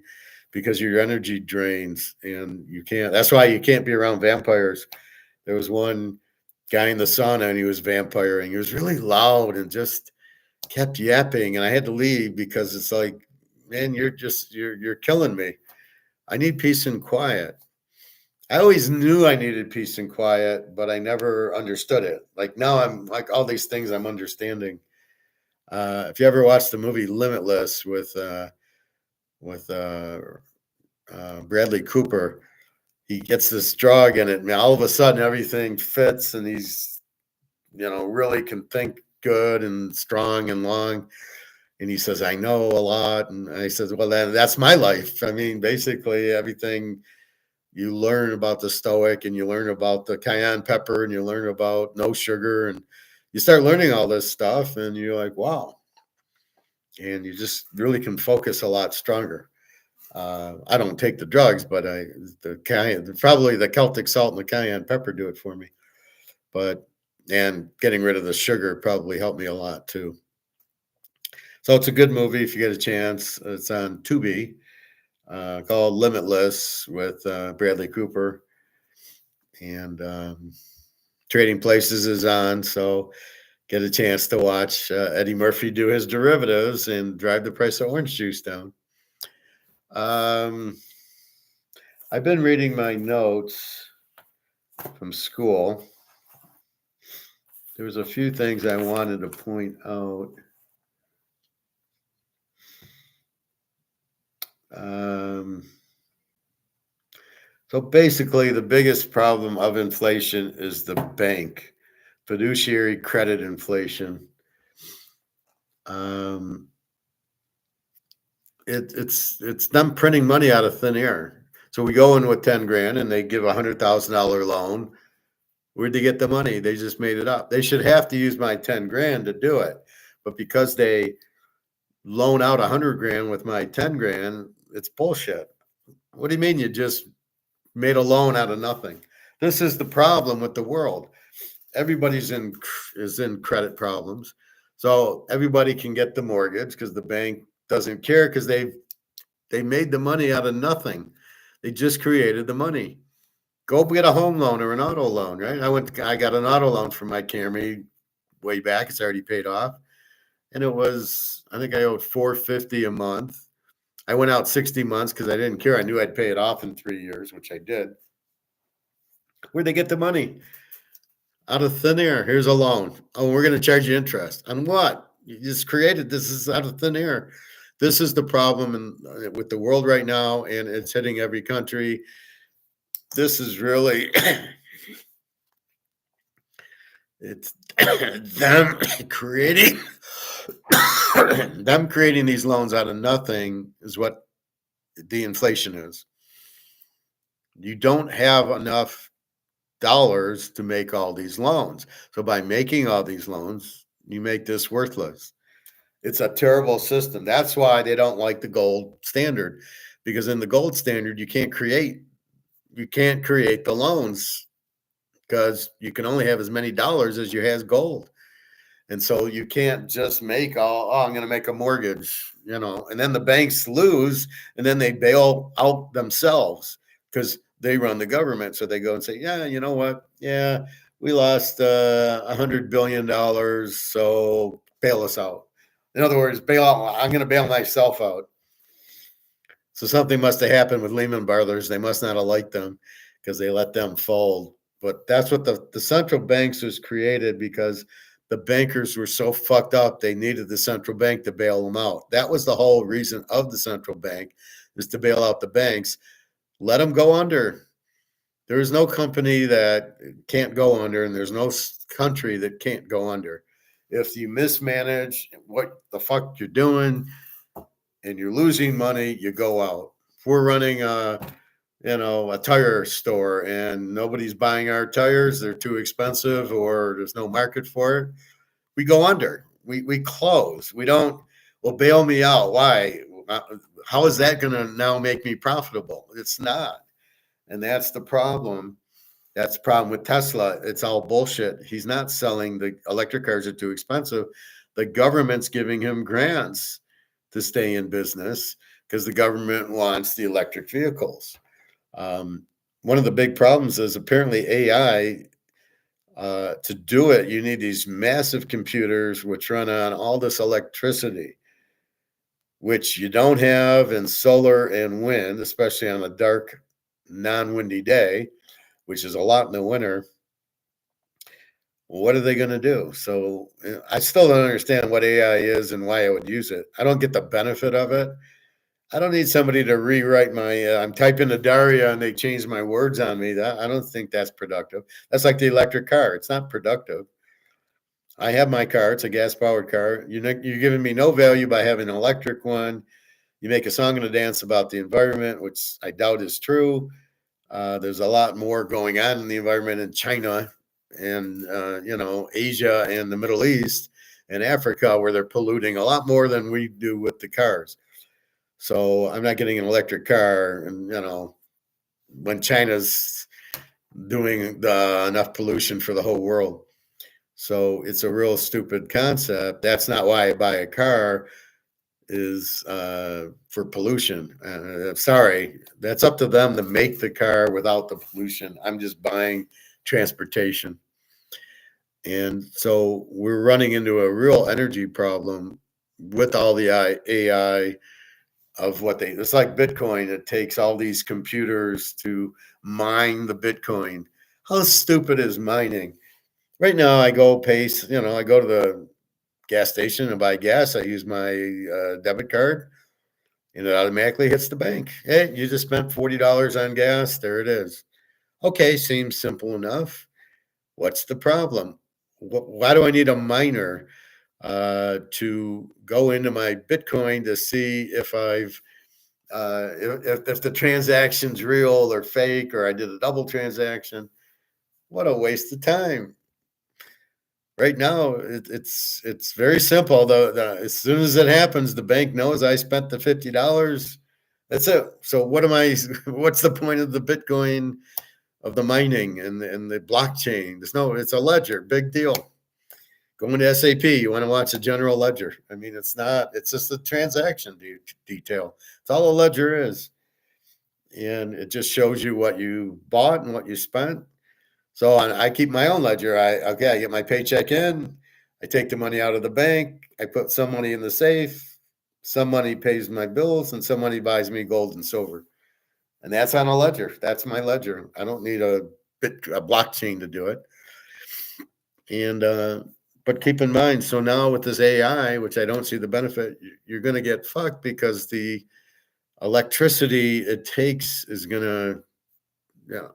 because your energy drains and you can't. That's why you can't be around vampires. There was one guy in the sauna and he was vampiring. He was really loud and just kept yapping, and I had to leave because it's like, man, you're killing me. I need peace and quiet. I always knew I needed peace and quiet, but I never understood it. Like now I'm like all these things I'm understanding. If you ever watched the movie Limitless with Bradley Cooper, he gets this drug in it, and all of a sudden everything fits, and he's really can think good and strong and long. And he says, "I know a lot," and I said, "Well, that's my life." I mean, basically everything you learn about the Stoic, and you learn about the cayenne pepper, and you learn about no sugar, and you start learning all this stuff, and you're like, wow. And you just really can focus a lot stronger. I don't take the drugs, but probably the Celtic salt and the cayenne pepper do it for me. And getting rid of the sugar probably helped me a lot too. So it's a good movie if you get a chance. It's on Tubi, called Limitless with Bradley Cooper, and Trading Places is on. So get a chance to watch Eddie Murphy do his derivatives and drive the price of orange juice down. I've been reading my notes from school. There was a few things I wanted to point out. So basically, the biggest problem of inflation is the bank, fiduciary credit inflation. It's them printing money out of thin air. So we go in with 10 grand and they give $100,000 loan. Where'd they get the money? They just made it up. They should have to use my 10 grand to do it. But because they loan out 100 grand with my 10 grand, it's bullshit. What do you mean you just made a loan out of nothing? This is the problem with the world. Everybody's is in credit problems. So everybody can get the mortgage because the bank doesn't care because they made the money out of nothing. They just created the money. Go get a home loan or an auto loan, right? I got an auto loan for my Camry way back. It's already paid off. And it was, I think I owed $450 a month. I went out 60 months because I didn't care. I knew I'd pay it off in 3 years, which I did. Where'd they get the money? Out of thin air. Here's a loan. Oh, we're going to charge you interest. On what? You just created this. Is out of thin air. This is the problem with the world right now, and it's hitting every country. This is really it's them creating these loans out of nothing is what the inflation is. You don't have enough dollars to make all these loans. So by making all these loans, you make this worthless. It's a terrible system. That's why they don't like the gold standard, because in the gold standard, you can't create the loans because you can only have as many dollars as you has gold. And so you can't just make I'm going to make a mortgage, and then the banks lose and then they bail out themselves because they run the government. So they go and say, yeah, you know what? Yeah, we lost $100 billion. So bail us out. In other words, bail out. I'm going to bail myself out. So something must have happened with Lehman Brothers. They must not have liked them because they let them fold. But that's what the central banks was created because the bankers were so fucked up, they needed the central bank to bail them out. That was the whole reason of the central bank, is to bail out the banks. Let them go under. There is no company that can't go under, and there's no country that can't go under. If you mismanage what the fuck you're doing and you're losing money, you go out. If we're running a tire store and nobody's buying our tires, they're too expensive or there's no market for it, we go under. We close. We don't, well, bail me out. Why? How is that going to now make me profitable? It's not. And that's the problem. That's the problem with Tesla. It's all bullshit. He's not selling the electric cars are too expensive. The government's giving him grants to stay in business because the government wants the electric vehicles. One of the big problems is apparently AI. To do it, you need these massive computers which run on all this electricity, which you don't have in solar and wind, especially on a dark, non-windy day, which is a lot in the winter. What are they going to do? So I still don't understand what AI is and why I would use it. I don't get the benefit of it. I don't need somebody to rewrite my, I'm typing to Daria and they change my words on me. I don't think that's productive. That's like the electric car. It's not productive. I have my car. It's a gas powered car. You're giving me no value by having an electric one. You make a song and a dance about the environment, which I doubt is true. There's a lot more going on in the environment in China and, Asia and the Middle East and Africa, where they're polluting a lot more than we do with the cars. So I'm not getting an electric car, and when China's doing enough pollution for the whole world. So it's a real stupid concept. That's not why I buy a car, is for pollution. Sorry, that's up to them to make the car without the pollution. I'm just buying transportation. And so we're running into a real energy problem with all the AI of it's like Bitcoin. It takes all these computers to mine the Bitcoin. How stupid is mining? Right now, I go pace. I go to the gas station and buy gas. I use my debit card, and it automatically hits the bank. Hey, you just spent $40 on gas. There it is. Okay, seems simple enough. What's the problem? Why do I need a miner to go into my Bitcoin to see if I've if the transaction's real or fake, or I did a double transaction? What a waste of time. Right now, it's very simple. As soon as it happens, the bank knows I spent the $50. That's it. So what am I? What's the point of the Bitcoin, of the mining and the blockchain? It's a ledger. Big deal. Go into SAP. You want to watch a general ledger. I mean, it's not. It's just a transaction detail. It's all a ledger is, and it just shows you what you bought and what you spent. So I keep my own ledger. I get my paycheck in. I take the money out of the bank. I put some money in the safe. Some money pays my bills, and some money buys me gold and silver. And that's on a ledger. That's my ledger. I don't need a blockchain to do it. And but keep in mind, so now with this AI, which I don't see the benefit, you're going to get fucked because the electricity it takes is going to, you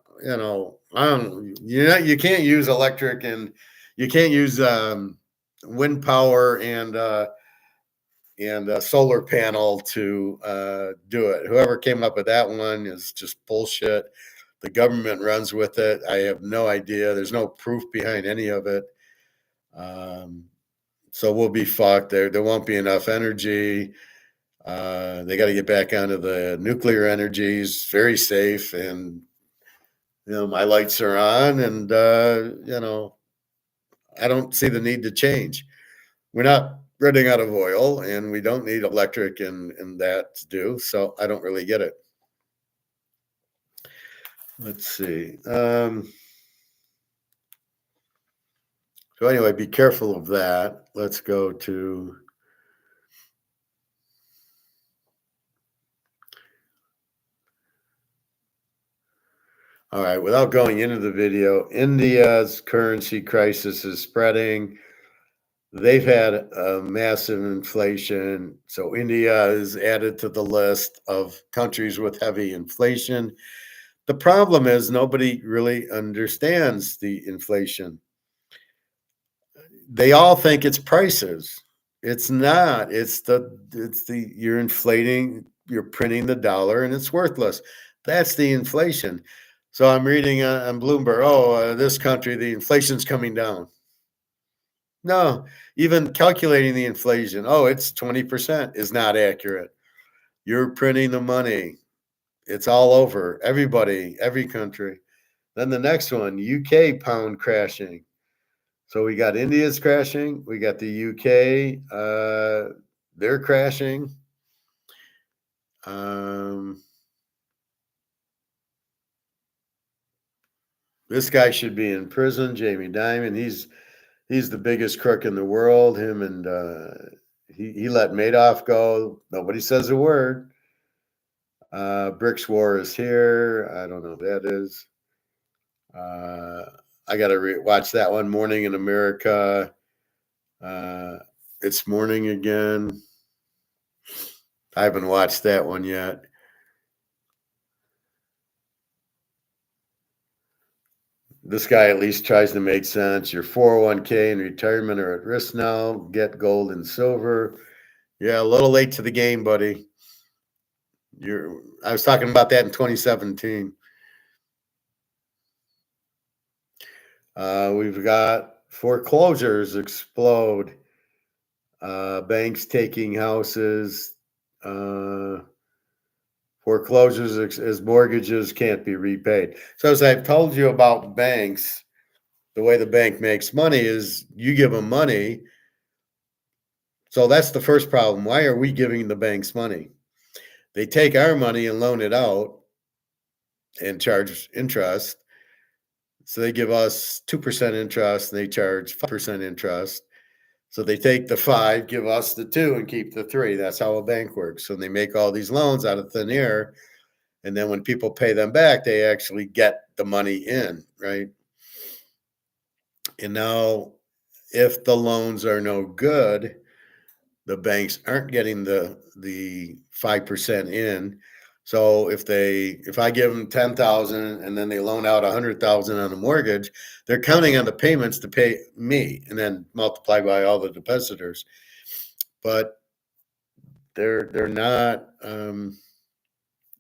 can't use electric, and you can't use wind power and a solar panel to do it. Whoever came up with that one is just bullshit. The government runs with it. I have no idea. There's no proof behind any of it. So we'll be fucked. There won't be enough energy. They got to get back onto the nuclear energies, very safe. And, my lights are on, and, I don't see the need to change. We're not running out of oil, and we don't need electric and that to do. So I don't really get it. Let's see. So anyway, be careful of that. Let's go to. All right, without going into the video, India's currency crisis is spreading. They've had a massive inflation. So India is added to the list of countries with heavy inflation. The problem is nobody really understands the inflation. They all think it's prices. It's not. You're inflating, you're printing the dollar and it's worthless. That's the inflation. So I'm reading on Bloomberg, this country, the inflation's coming down. No, even calculating the inflation, it's 20% is not accurate. You're printing the money. It's all over. Everybody, every country. Then the next one, UK pound crashing. So we got India's crashing. We got the UK. They're crashing. This guy should be in prison, Jamie Dimon. He's the biggest crook in the world. Him and he let Madoff go. Nobody says a word. Brics War is here. I don't know who that is. I got to watch that one. Morning in America. It's morning again. I haven't watched that one yet. This guy at least tries to make sense. Your 401k and retirement are at risk now. Get gold and silver. Yeah, a little late to the game, buddy. I was talking about that in 2017. We've got foreclosures explode. Banks taking houses. Foreclosures as mortgages can't be repaid. So as I've told you about banks, the way the bank makes money is you give them money. So that's the first problem. Why are we giving the banks money? They take our money and loan it out and charge interest. So they give us 2% interest and they charge 5% interest. So they take the 5, give us the 2, and keep the 3. That's how a bank works. So they make all these loans out of thin air. And then when people pay them back, they actually get the money in, right? And now, if the loans are no good, the banks aren't getting the 5% in. So if I give them 10,000 and then they loan out 100,000 on a mortgage, they're counting on the payments to pay me and then multiply by all the depositors. But they're not.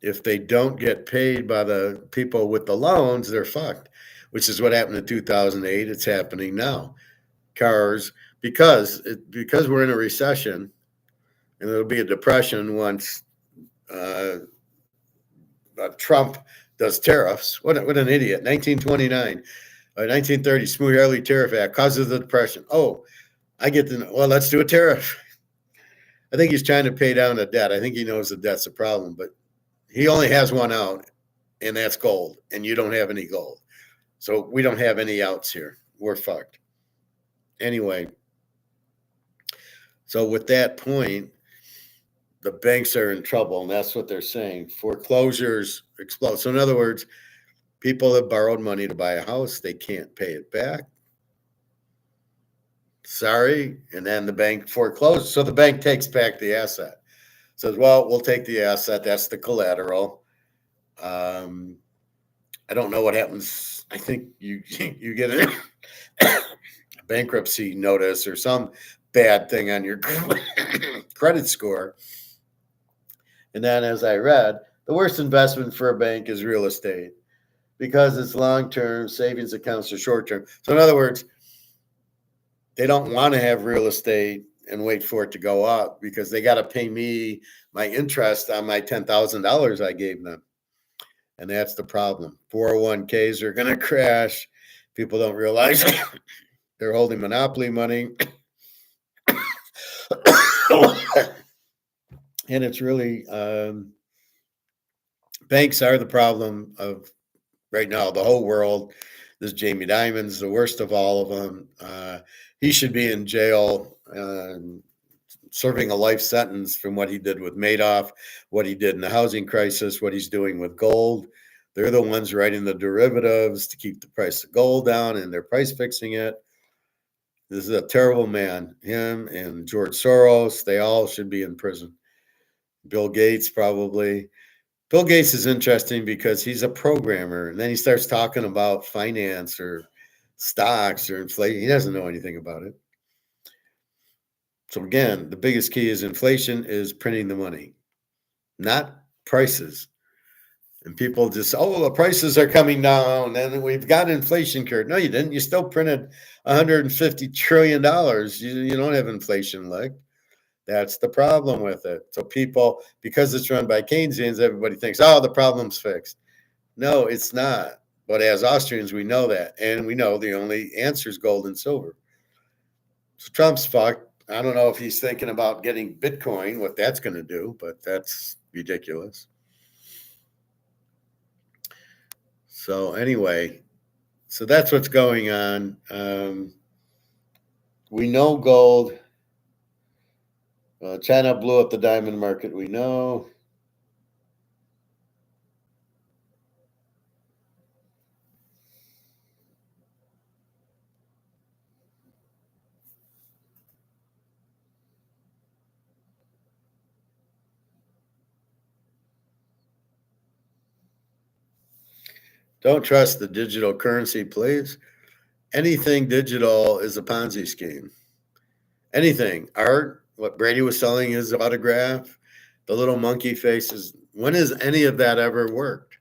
If they don't get paid by the people with the loans, they're fucked. Which is what happened in 2008. It's happening now. Cars because we're in a recession, and it'll be a depression once Trump does tariffs. What an idiot! 1929, 1930 Smoot-Hawley Tariff Act causes the depression. Oh, I get to know. Well, let's do a tariff. I think he's trying to pay down the debt. I think he knows the debt's a problem, but he only has one out, and that's gold. And you don't have any gold, so we don't have any outs here. We're fucked. Anyway, so with that point, the banks are in trouble, and that's what they're saying. Foreclosures explode. So in other words, people have borrowed money to buy a house, they can't pay it back. Sorry, and then the bank forecloses. So the bank takes back the asset. Says, "Well, we'll take the asset. That's the collateral." I don't know what happens. I think you get a bankruptcy notice or some bad thing on your credit score. And then, as I read, the worst investment for a bank is real estate because it's long-term, savings accounts are short-term. So in other words, they don't want to have real estate and wait for it to go up because they got to pay me my interest on my $10,000 I gave them. And that's the problem. 401ks are going to crash. People don't realize they're holding monopoly money. And it's really banks are the problem of right now, the whole world. This Jamie Dimon's the worst of all of them. He should be in jail, serving a life sentence from what he did with Madoff, what he did in the housing crisis, what he's doing with gold. They're the ones writing the derivatives to keep the price of gold down, and they're price fixing it. This is a terrible man. Him and George Soros, they all should be in prison. Bill Gates probably. Bill Gates is interesting because he's a programmer, and then he starts talking about finance or stocks or inflation. He doesn't know anything about it. So again, the biggest key is inflation is printing the money, not prices. And people just, oh, the prices are coming down and we've got inflation cured. No, you didn't. You still printed $150 trillion. You don't have inflation licked. That's the problem with it. So people, because it's run by Keynesians, everybody thinks, oh, the problem's fixed. No, it's not. But as Austrians, we know that. And we know the only answer is gold and silver. So Trump's fucked. I don't know if he's thinking about getting Bitcoin, what that's going to do, but that's ridiculous. So anyway, so that's what's going on. We know gold. China blew up the diamond market. We know. Don't trust the digital currency, please. Anything digital is a Ponzi scheme. Anything. Art, what Brady was selling his autograph, the little monkey faces. When has any of that ever worked?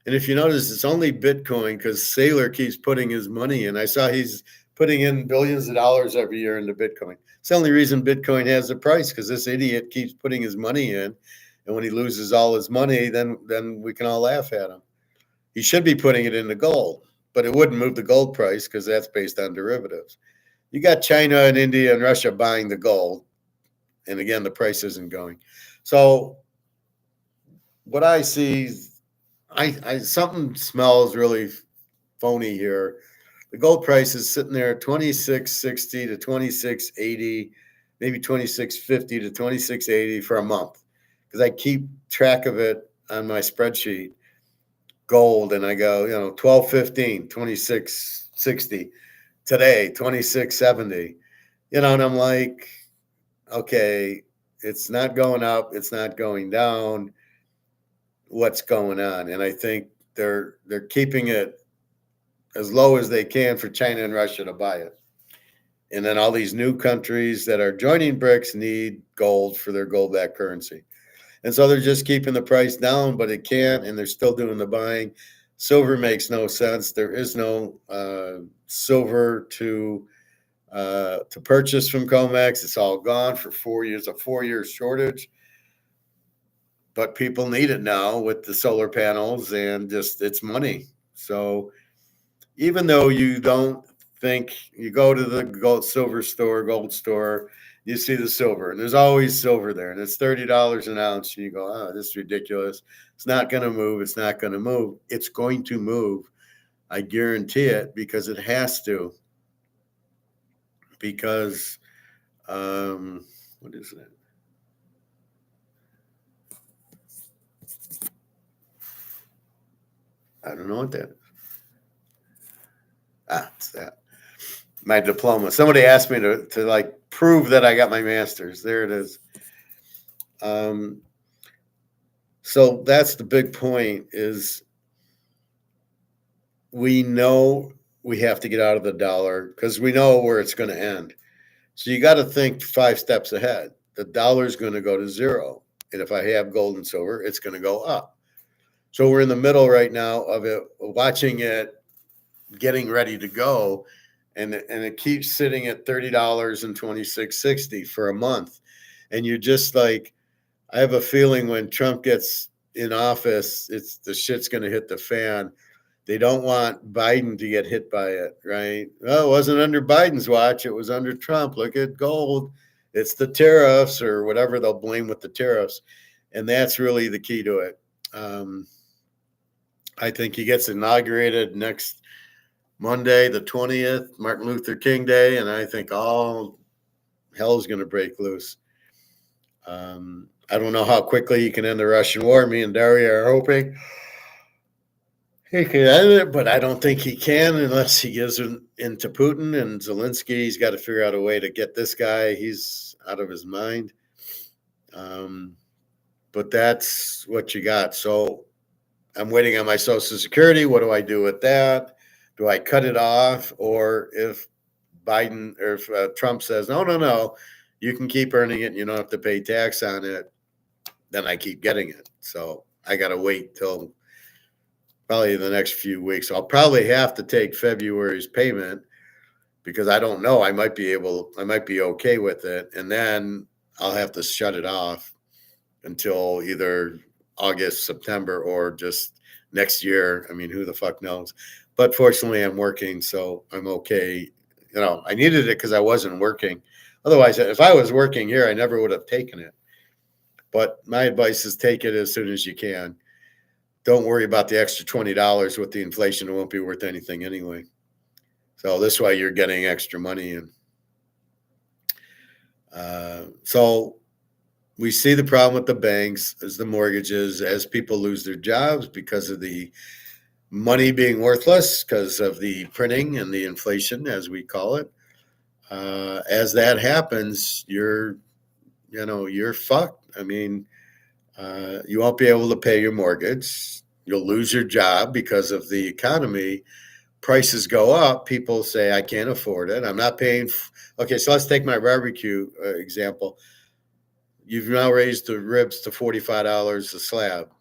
And if you notice, it's only Bitcoin because Saylor keeps putting his money in. I saw he's putting in billions of dollars every year into Bitcoin. It's the only reason Bitcoin has the price because this idiot keeps putting his money in. And when he loses all his money, then we can all laugh at him. He should be putting it into gold, but it wouldn't move the gold price because that's based on derivatives. You got China and India and Russia buying the gold. And again, the price isn't going. So what I see, something smells really phony here. The gold price is sitting there at 2660 to 2680, maybe 2650 to 2680 for a month because I keep track of it on my spreadsheet. Gold, and I go, 1215, 2660. today, 26.70. And I'm like, okay, it's not going up, it's not going down. What's going on? And I think they're keeping it as low as they can for China and Russia to buy it. And then all these new countries that are joining BRICS need gold for their gold-backed currency. And so they're just keeping the price down, but it can't, and they're still doing the buying. Silver makes no sense. There is no silver to purchase from COMEX. It's all gone for 4 years, a 4-year shortage. But people need it now with the solar panels and just it's money. So even though you don't think, you go to the gold store, you see the silver, and there's always silver there, and it's $30 an ounce, and you go, oh, this is ridiculous. It's not going to move. It's not going to move. It's going to move. I guarantee it, because it has to. Because, what is that? I don't know what that is. It's that. My diploma. Somebody asked me to like prove that I got my master's. There it is. So that's the big point, is we know we have to get out of the dollar because we know where it's going to end. So you got to think 5 steps ahead. The dollar is going to go to zero. And if I have gold and silver, it's going to go up. So we're in the middle right now of it, watching it, getting ready to go. And it keeps sitting at $30 and $26.60 for a month. And you're just like, I have a feeling when Trump gets in office, it's the shit's going to hit the fan. They don't want Biden to get hit by it, right? Well, it wasn't under Biden's watch. It was under Trump. Look at gold. It's the tariffs or whatever they'll blame with the tariffs. And that's really the key to it. I think he gets inaugurated next Monday, the 20th, Martin Luther King Day, and I think all hell is going to break loose. I don't know how quickly he can end the Russian war. Me and Daria are hoping he can end it, but I don't think he can unless he gives in to Putin and Zelensky. He's got to figure out a way to get this guy. He's out of his mind. But that's what you got. So I'm waiting on my Social Security. What do I do with that? Do I cut it off? Or if Biden or if Trump says, no, you can keep earning it and you don't have to pay tax on it, then I keep getting it. So I got to wait till probably the next few weeks. I'll probably have to take February's payment because I don't know. I might be okay with it. And then I'll have to shut it off until either August, September, or just next year. I mean, who the fuck knows? But fortunately, I'm working, so I'm okay. I needed it because I wasn't working. Otherwise, if I was working here, I never would have taken it. But my advice is take it as soon as you can. Don't worry about the extra $20 with the inflation. It won't be worth anything anyway. So this way you're getting extra money. And so we see the problem with the banks as the mortgages, as people lose their jobs because of the money being worthless, because of the printing and the inflation, as we call it. As that happens, you're fucked. I mean, you won't be able to pay your mortgage. You'll lose your job because of the economy. Prices go up. People say, I can't afford it. I'm not paying. Okay, so let's take my barbecue example. You've now raised the ribs to $45 a slab.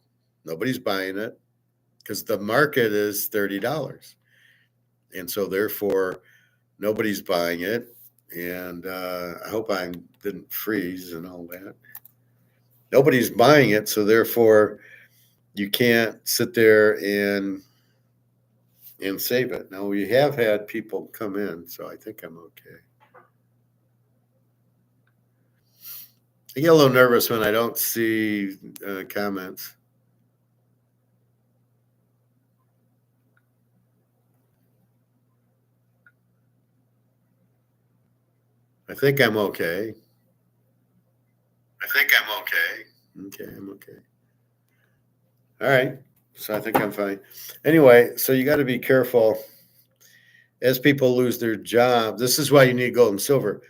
Nobody's buying it because the market is $30. And so therefore, nobody's buying it. And I hope I didn't freeze and all that. Nobody's buying it, so therefore you can't sit there and save it. Now, we have had people come in, so I think I'm okay. I get a little nervous when I don't see comments. I think I'm okay. Okay, I'm okay. All right. So I think I'm fine. Anyway, so you got to be careful. as people lose their jobs, this is why you need gold and silver.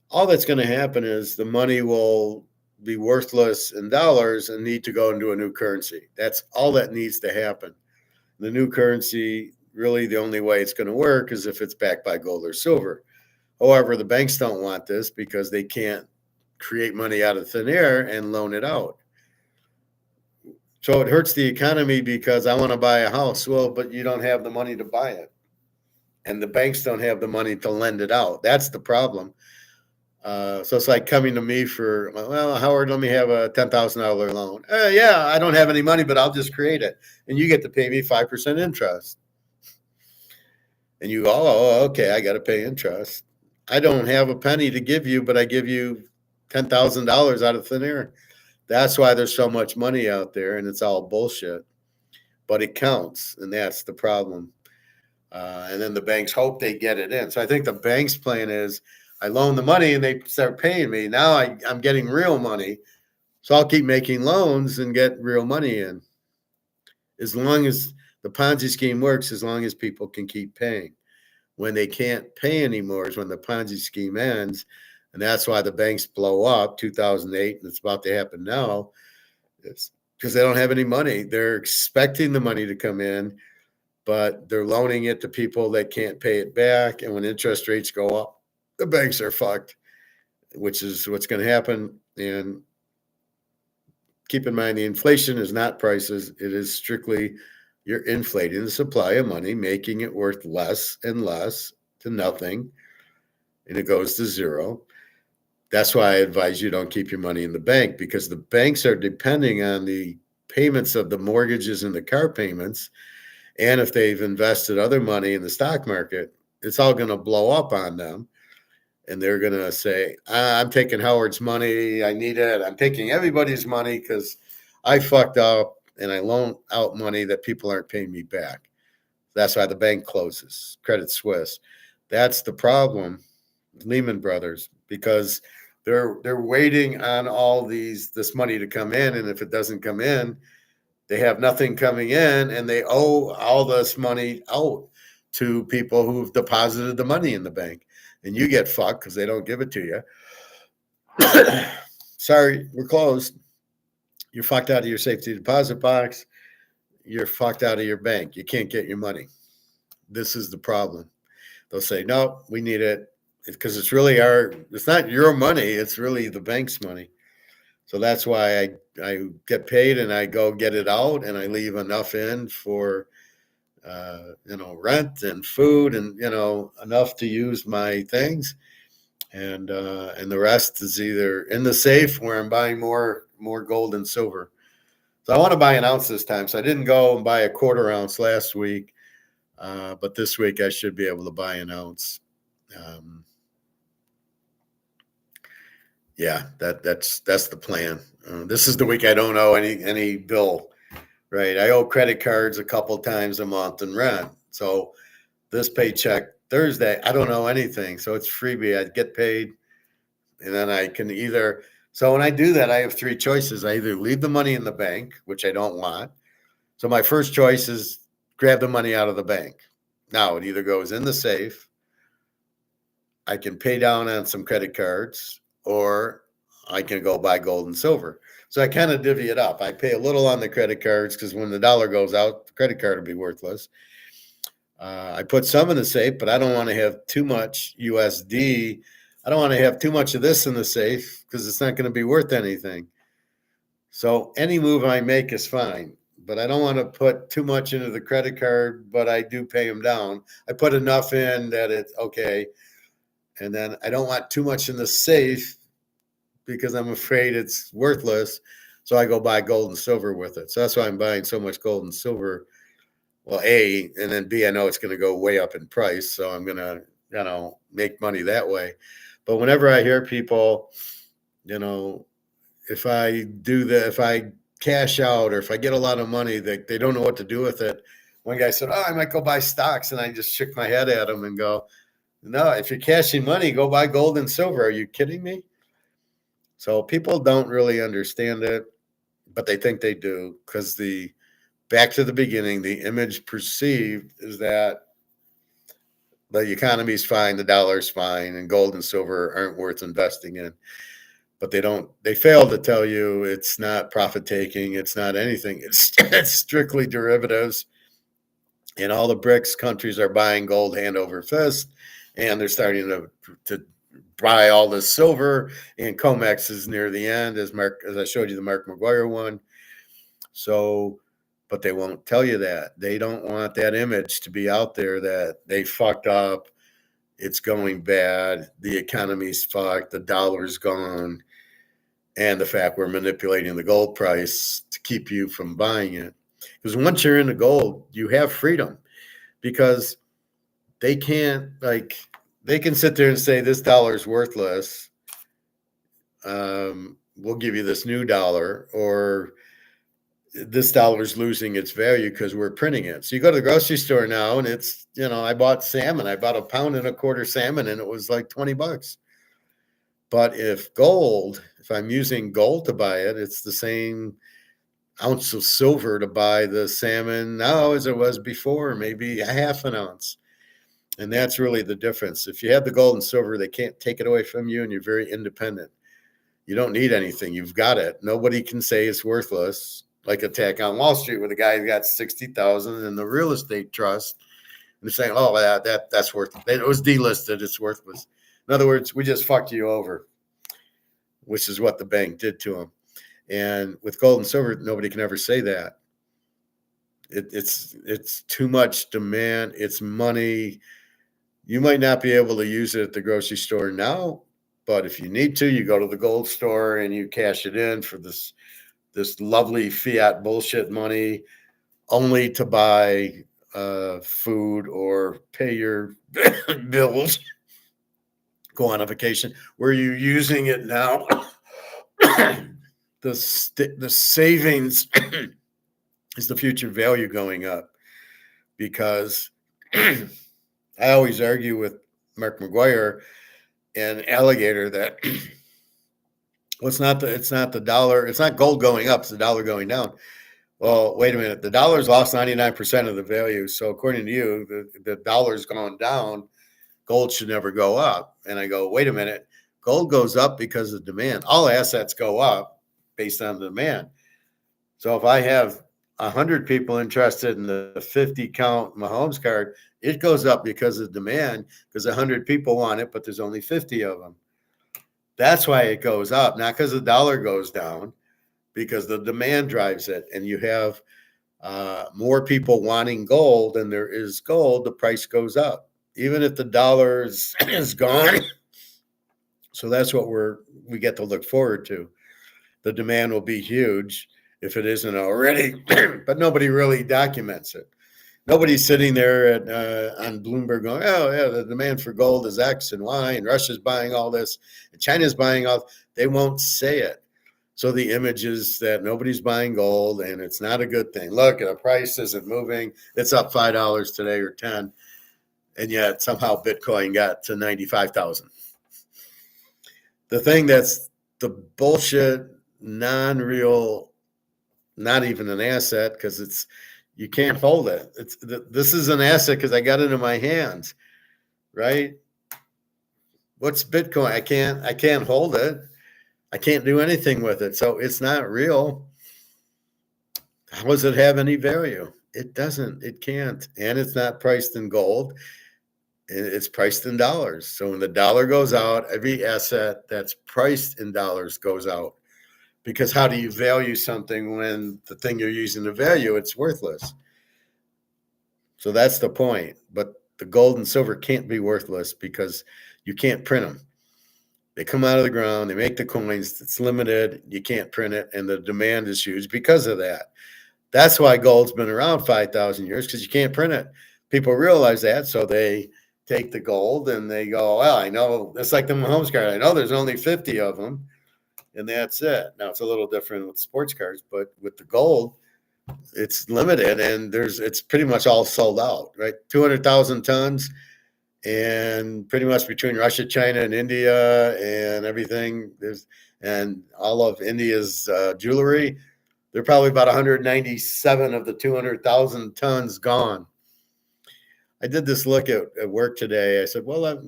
All that's going to happen is the money will be worthless in dollars and need to go into a new currency. That's all that needs to happen. The new currency, really, the only way it's going to work is if it's backed by gold or silver. However, the banks don't want this because they can't create money out of thin air and loan it out. So it hurts the economy because I want to buy a house. Well, but you don't have the money to buy it. And the banks don't have the money to lend it out. That's the problem. So it's like coming to me for, well, Howard, let me have a $10,000 loan. Yeah, I don't have any money, but I'll just create it. And you get to pay me 5% interest. And you go, oh, okay, I got to pay interest. I don't have a penny to give you, but I give you $10,000 out of thin air. That's why there's so much money out there, and it's all bullshit. But it counts, and that's the problem. And then the banks hope they get it in. So I think the bank's plan is I loan the money and they start paying me. Now I'm getting real money. So I'll keep making loans and get real money in. As long as the Ponzi scheme works, as long as people can keep paying. When they can't pay anymore is when the Ponzi scheme ends. And that's why the banks blow up 2008, and it's about to happen now. It's because they don't have any money. They're expecting the money to come in, but they're loaning it to people that can't pay it back. And when interest rates go up, the banks are fucked, which is what's going to happen. And keep in mind, the inflation is not prices. It is strictly you're inflating the supply of money, making it worth less and less to nothing, and it goes to zero. That's why I advise you don't keep your money in the bank, because the banks are depending on the payments of the mortgages and the car payments. And if they've invested other money in the stock market, it's all going to blow up on them. And they're going to say, I'm taking Howard's money. I need it. I'm taking everybody's money because I fucked up and I loan out money that people aren't paying me back. That's why the bank closes, Credit Suisse. That's the problem, Lehman Brothers, because they're waiting on all this money to come in. And if it doesn't come in, they have nothing coming in, and they owe all this money out to people who've deposited the money in the bank. And you get fucked because they don't give it to you. Sorry, we're closed. You're fucked out of your safety deposit box. You're fucked out of your bank. You can't get your money. This is the problem. They'll say, no, we need it because it's really it's not your money. It's really the bank's money. So that's why I get paid and I go get it out and I leave enough in for, rent and food and, enough to use my things. And the rest is either in the safe where I'm buying more gold and silver. So I want to buy an ounce this time. So I didn't go and buy a quarter ounce last week. But this week I should be able to buy an ounce. That's the plan. This is the week I don't owe any bill, right? I owe credit cards a couple times a month and rent. So this paycheck Thursday, I don't owe anything. So it's freebie. I get paid, and then I can either. So when I do that, I have three choices. I either leave the money in the bank, which I don't want. So my first choice is grab the money out of the bank. Now it either goes in the safe, I can pay down on some credit cards, or I can go buy gold and silver. So I kind of divvy it up. I pay a little on the credit cards because when the dollar goes out, the credit card will be worthless. I put some in the safe, but I don't want to have too much USD. I don't want to have too much of this in the safe because it's not going to be worth anything. So any move I make is fine, but I don't want to put too much into the credit card, but I do pay them down. I put enough in that it's okay. And then I don't want too much in the safe because I'm afraid it's worthless. So I go buy gold and silver with it. So that's why I'm buying so much gold and silver. Well, A, and then B, I know it's going to go way up in price. So I'm going to, make money that way. But whenever I hear people, if I cash out or if I get a lot of money, they don't know what to do with it. One guy said, I might go buy stocks. And I just shook my head at him and go, no, if you're cashing money, go buy gold and silver. Are you kidding me? So people don't really understand it, but they think they do because back to the beginning, the image perceived is that the economy's fine, the dollar's fine, and gold and silver aren't worth investing in. But they fail to tell you it's not profit taking, it's not anything. It's strictly derivatives. And all the BRICS countries are buying gold hand over fist, and they're starting to buy all this silver. And COMEX is near the end, as I showed you the Mark McGuire one. So, but they won't tell you that. They don't want that image to be out there that they fucked up. It's going bad. The economy's fucked. The dollar's gone. And the fact we're manipulating the gold price to keep you from buying it. Because once you're into gold, you have freedom, because they can sit there and say this dollar is worthless. We'll give you this new dollar, or this dollar is losing its value because we're printing it. So you go to the grocery store now, and it's, I bought salmon. I bought 1.25 pounds salmon, and it was like $20. But if I'm using gold to buy it, it's the same ounce of silver to buy the salmon now as it was before, maybe a half an ounce. And that's really the difference. If you have the gold and silver, they can't take it away from you, and you're very independent. You don't need anything. You've got it. Nobody can say it's worthless, like Attack on Wall Street, where the guy got 60,000 in the real estate trust, and they're saying, "Oh, that's worthless. It was delisted. It's worthless." In other words, we just fucked you over, which is what the bank did to them. And with gold and silver, nobody can ever say that. It's too much demand. It's money. You might not be able to use it at the grocery store now, but if you need to, you go to the gold store and you cash it in for this lovely fiat bullshit money, only to buy food or pay your bills, go on a vacation. Where you're using it now, the savings is the future value going up, because I always argue with Mark McGuire and Alligator that it's not the dollar, it's not gold going up, it's the dollar going down. Well, wait a minute, the dollar's lost 99% of the value. So according to you, the dollar's gone down, gold should never go up. And I go, wait a minute, gold goes up because of demand. All assets go up based on the demand. So if I have 100 people interested in the 50 count Mahomes card, it goes up because of demand, because 100 people want it, but there's only 50 of them. That's why it goes up, not because the dollar goes down, because the demand drives it. And you have more people wanting gold than there is gold, the price goes up, even if the dollar is gone. So that's what we get to look forward to. The demand will be huge if it isn't already, but nobody really documents it. Nobody's sitting there on Bloomberg going, oh, yeah, the demand for gold is X and Y, and Russia's buying all this, and China's buying all. They won't say it. So the image is that nobody's buying gold, and it's not a good thing. Look, the price isn't moving. It's up $5 today or 10, and yet somehow Bitcoin got to 95,000. The thing that's the bullshit, non-real, not even an asset, because you can't hold it. This is an asset because I got it in my hands, right? What's Bitcoin? I can't hold it. I can't do anything with it. So it's not real. How does it have any value? It doesn't. It can't. And it's not priced in gold. It's priced in dollars. So when the dollar goes out, every asset that's priced in dollars goes out. Because how do you value something when the thing you're using to value, it's worthless? So that's the point. But the gold and silver can't be worthless because you can't print them. They come out of the ground, they make the coins, it's limited, you can't print it, and the demand is huge because of that. That's why gold's been around 5,000 years, because you can't print it. People realize that, so they take the gold and they go, well, I know, it's like the Mahomes card. I know there's only 50 of them, and that's it. Now, it's a little different with sports cards, but with the gold, it's limited, and it's pretty much all sold out, right? 200,000 tons, and pretty much between Russia, China, and India, and everything, and all of India's jewelry, they're probably about 197 of the 200,000 tons gone. I did this look at work today. I said, well,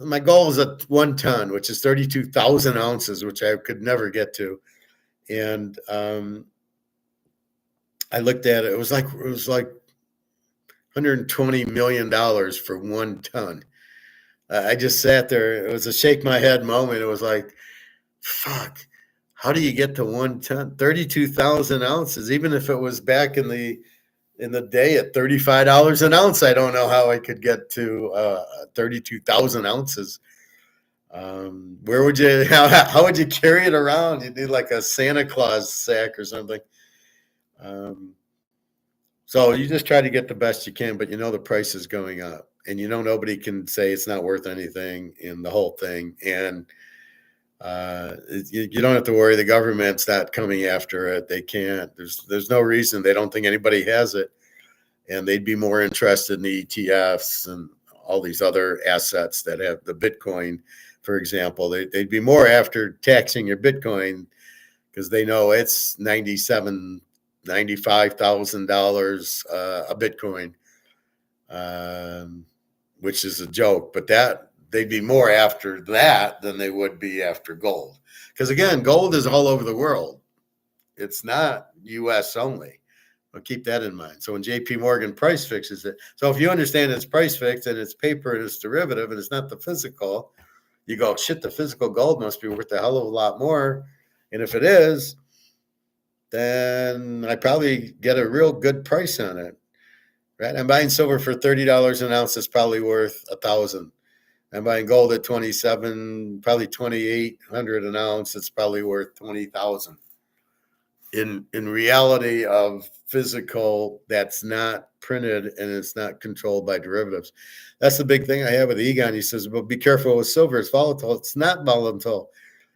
my goal is at 1 ton, which is 32,000 ounces, which I could never get to. And I looked at it. It was like $120 million for 1 ton. I just sat there. It was a shake my head moment. It was like, fuck, how do you get to 1 ton? 32,000 ounces, even if it was back in the day at $35 an ounce, I don't know how I could get to 32,000 ounces. Where would you, how would you carry it around? You need like a Santa Claus sack or something. So you just try to get the best you can, but the price is going up, and nobody can say it's not worth anything in the whole thing. And you don't have to worry. The government's not coming after it. They can't. There's no reason. They don't think anybody has it, and they'd be more interested in the ETFs and all these other assets that have the Bitcoin, for example. They'd be more after taxing your Bitcoin because they know it's $95,000 a Bitcoin, which is a joke. But that they'd be more after that than they would be after gold. Because again, gold is all over the world. It's not U.S. only. But keep that in mind. So when JP Morgan price fixes it, so if you understand it's price fixed and it's paper and it's derivative and it's not the physical, you go, shit, the physical gold must be worth a hell of a lot more. And if it is, then I probably get a real good price on it, right? I'm buying silver for $30 an ounce. It's probably worth $1,000. I'm buying gold at 27, probably 2,800 an ounce. It's probably worth 20,000. In reality of physical, that's not printed and it's not controlled by derivatives. That's the big thing I have with Egon. He says, well, be careful with silver. It's volatile. It's not volatile.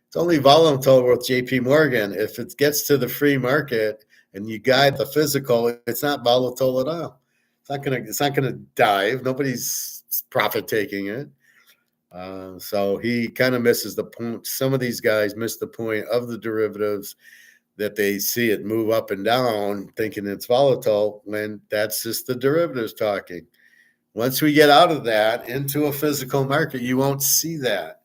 It's only volatile with JP Morgan. If it gets to the free market and you guide the physical, it's not volatile at all. It's not gonna dive. Nobody's profit taking it. So he kind of misses the point. Some of these guys miss the point of the derivatives, that they see it move up and down thinking it's volatile when that's just the derivatives talking. Once we get out of that into a physical market, you won't see that.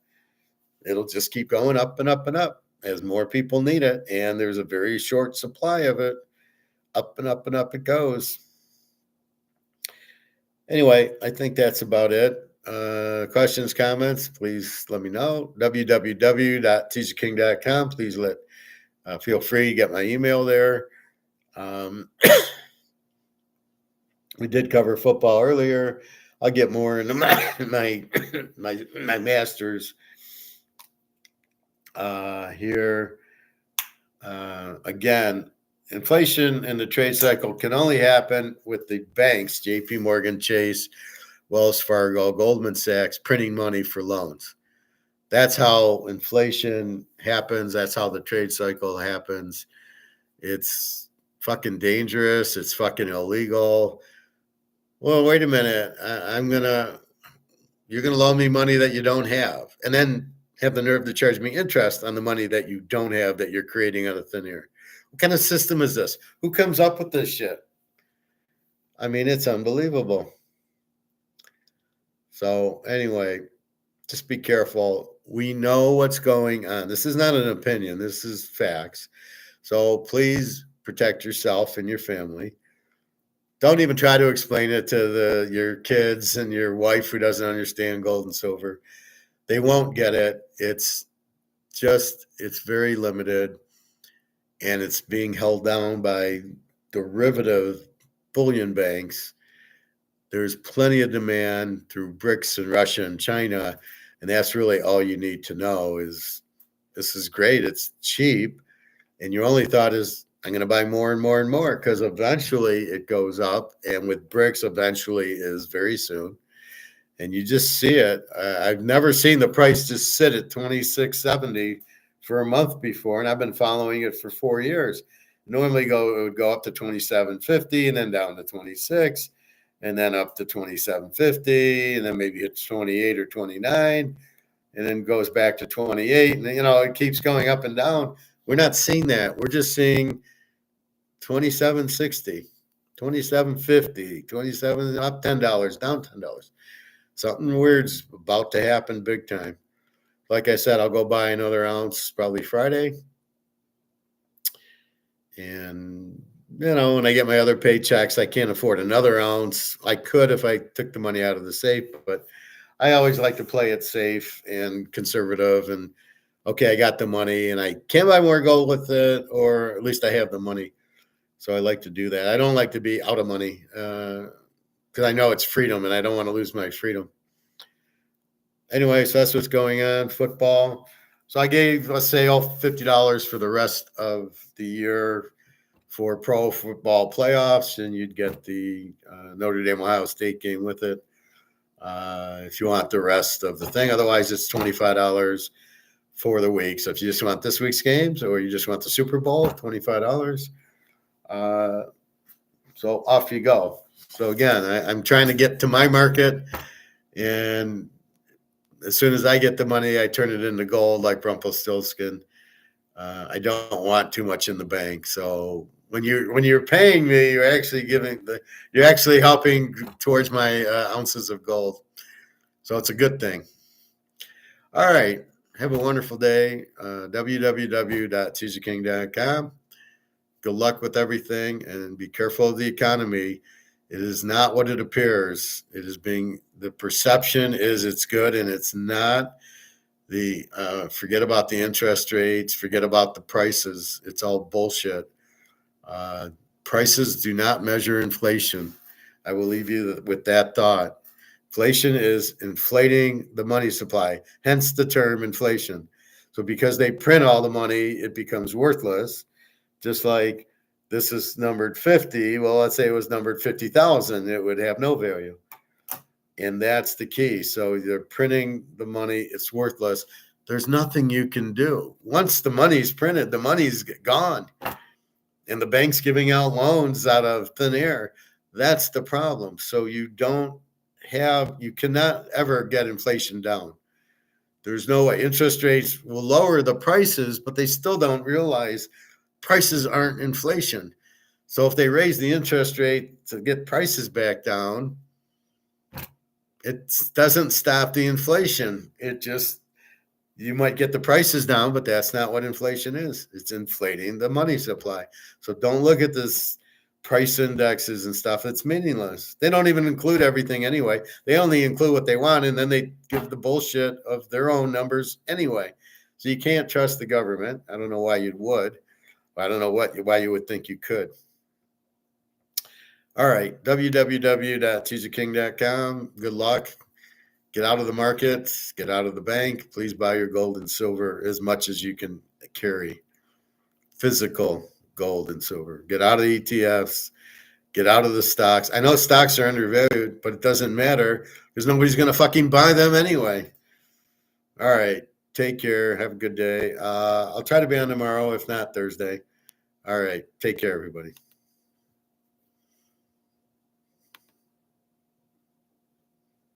It'll just keep going up and up and up as more people need it. And there's a very short supply of it. Up and up and up it goes. Anyway, I think that's about it. Questions, comments, please let me know. www.teaserking.com. Please feel free to get my email there. We did cover football earlier. I'll get more into my masters here. Again, inflation in the trade cycle can only happen with the banks, JP Morgan, Chase, Wells Fargo, Goldman Sachs, printing money for loans. That's how inflation happens. That's how the trade cycle happens. It's fucking dangerous. It's fucking illegal. Well, wait a minute. You're going to loan me money that you don't have, and then have the nerve to charge me interest on the money that you don't have that you're creating out of thin air. What kind of system is this? Who comes up with this shit? I mean, it's unbelievable. So anyway, just be careful. We know what's going on. This is not an opinion. This is facts. So please protect yourself and your family. Don't even try to explain it to your kids and your wife who doesn't understand gold and silver. They won't get it. It's very limited, and it's being held down by derivative bullion banks. There's plenty of demand through BRICS and Russia and China, and that's really all you need to know is this is great. It's cheap, and your only thought is, I'm going to buy more and more and more because eventually it goes up, and with BRICS, eventually is very soon. And you just see it. I've never seen the price just sit at 26.70 for a month before, and I've been following it for 4 years. Normally it would go up to 27.50 and then down to 26 and then up to 27.50 and then maybe hits 28 or 29 and then goes back to 28. And, it keeps going up and down. We're not seeing that. We're just seeing 27.60. $27.50, 27 up $10, down $10. Something weird's about to happen big time. Like I said, I'll go buy another ounce probably Friday. And, when I get my other paychecks, I can't afford another ounce. I could if I took the money out of the safe, but I always like to play it safe and conservative. And okay, I got the money and I can't buy more gold with it, or at least I have the money. So I like to do that. I don't like to be out of money because I know it's freedom and I don't want to lose my freedom. Anyway, so that's what's going on. Football. So I gave, let's say, all $50 for the rest of the year for pro football playoffs, and you'd get the Notre Dame Ohio State game with it if you want the rest of the thing. Otherwise, it's $25 for the week. So if you just want this week's games or you just want the Super Bowl, $25. So off you go. So again, I'm trying to get to my market, and as soon as I get the money, I turn it into gold like Rumpelstiltskin. I don't want too much in the bank. So when you're paying me, you're actually helping towards my ounces of gold. So it's a good thing. All right. Have a wonderful day. www.teaserking.com. Good luck with everything, and be careful of the economy. It is not what it appears. The perception is it's good, and it's not. Forget about the interest rates, forget about the prices. It's all bullshit. Prices do not measure inflation. I will leave you with that thought. Inflation is inflating the money supply, hence the term inflation. So because they print all the money, it becomes worthless. Just like this is numbered 50. Well, let's say it was numbered 50,000. It would have no value. And that's the key. So they're printing the money. It's worthless. There's nothing you can do. Once the money's printed, the money's gone. And the bank's giving out loans out of thin air. That's the problem. So you cannot ever get inflation down. There's no way. Interest rates will lower the prices, but they still don't realize prices aren't inflation. So if they raise the interest rate to get prices back down, it doesn't stop the inflation. You might get the prices down, but that's not what inflation is. It's inflating the money supply. So don't look at this price indexes and stuff. It's meaningless. They don't even include everything anyway. They only include what they want, and then they give the bullshit of their own numbers anyway. So you can't trust the government. I don't know why you would. I don't know why you would think you could. All right, www.teaserking.com. Good luck. Get out of the markets, get out of the bank. Please buy your gold and silver as much as you can carry. Physical gold and silver. Get out of ETFs. Get out of the stocks. I know stocks are undervalued, but it doesn't matter because nobody's going to fucking buy them anyway. All right. Take care. Have a good day. I'll try to be on tomorrow, if not Thursday. All right. Take care, everybody.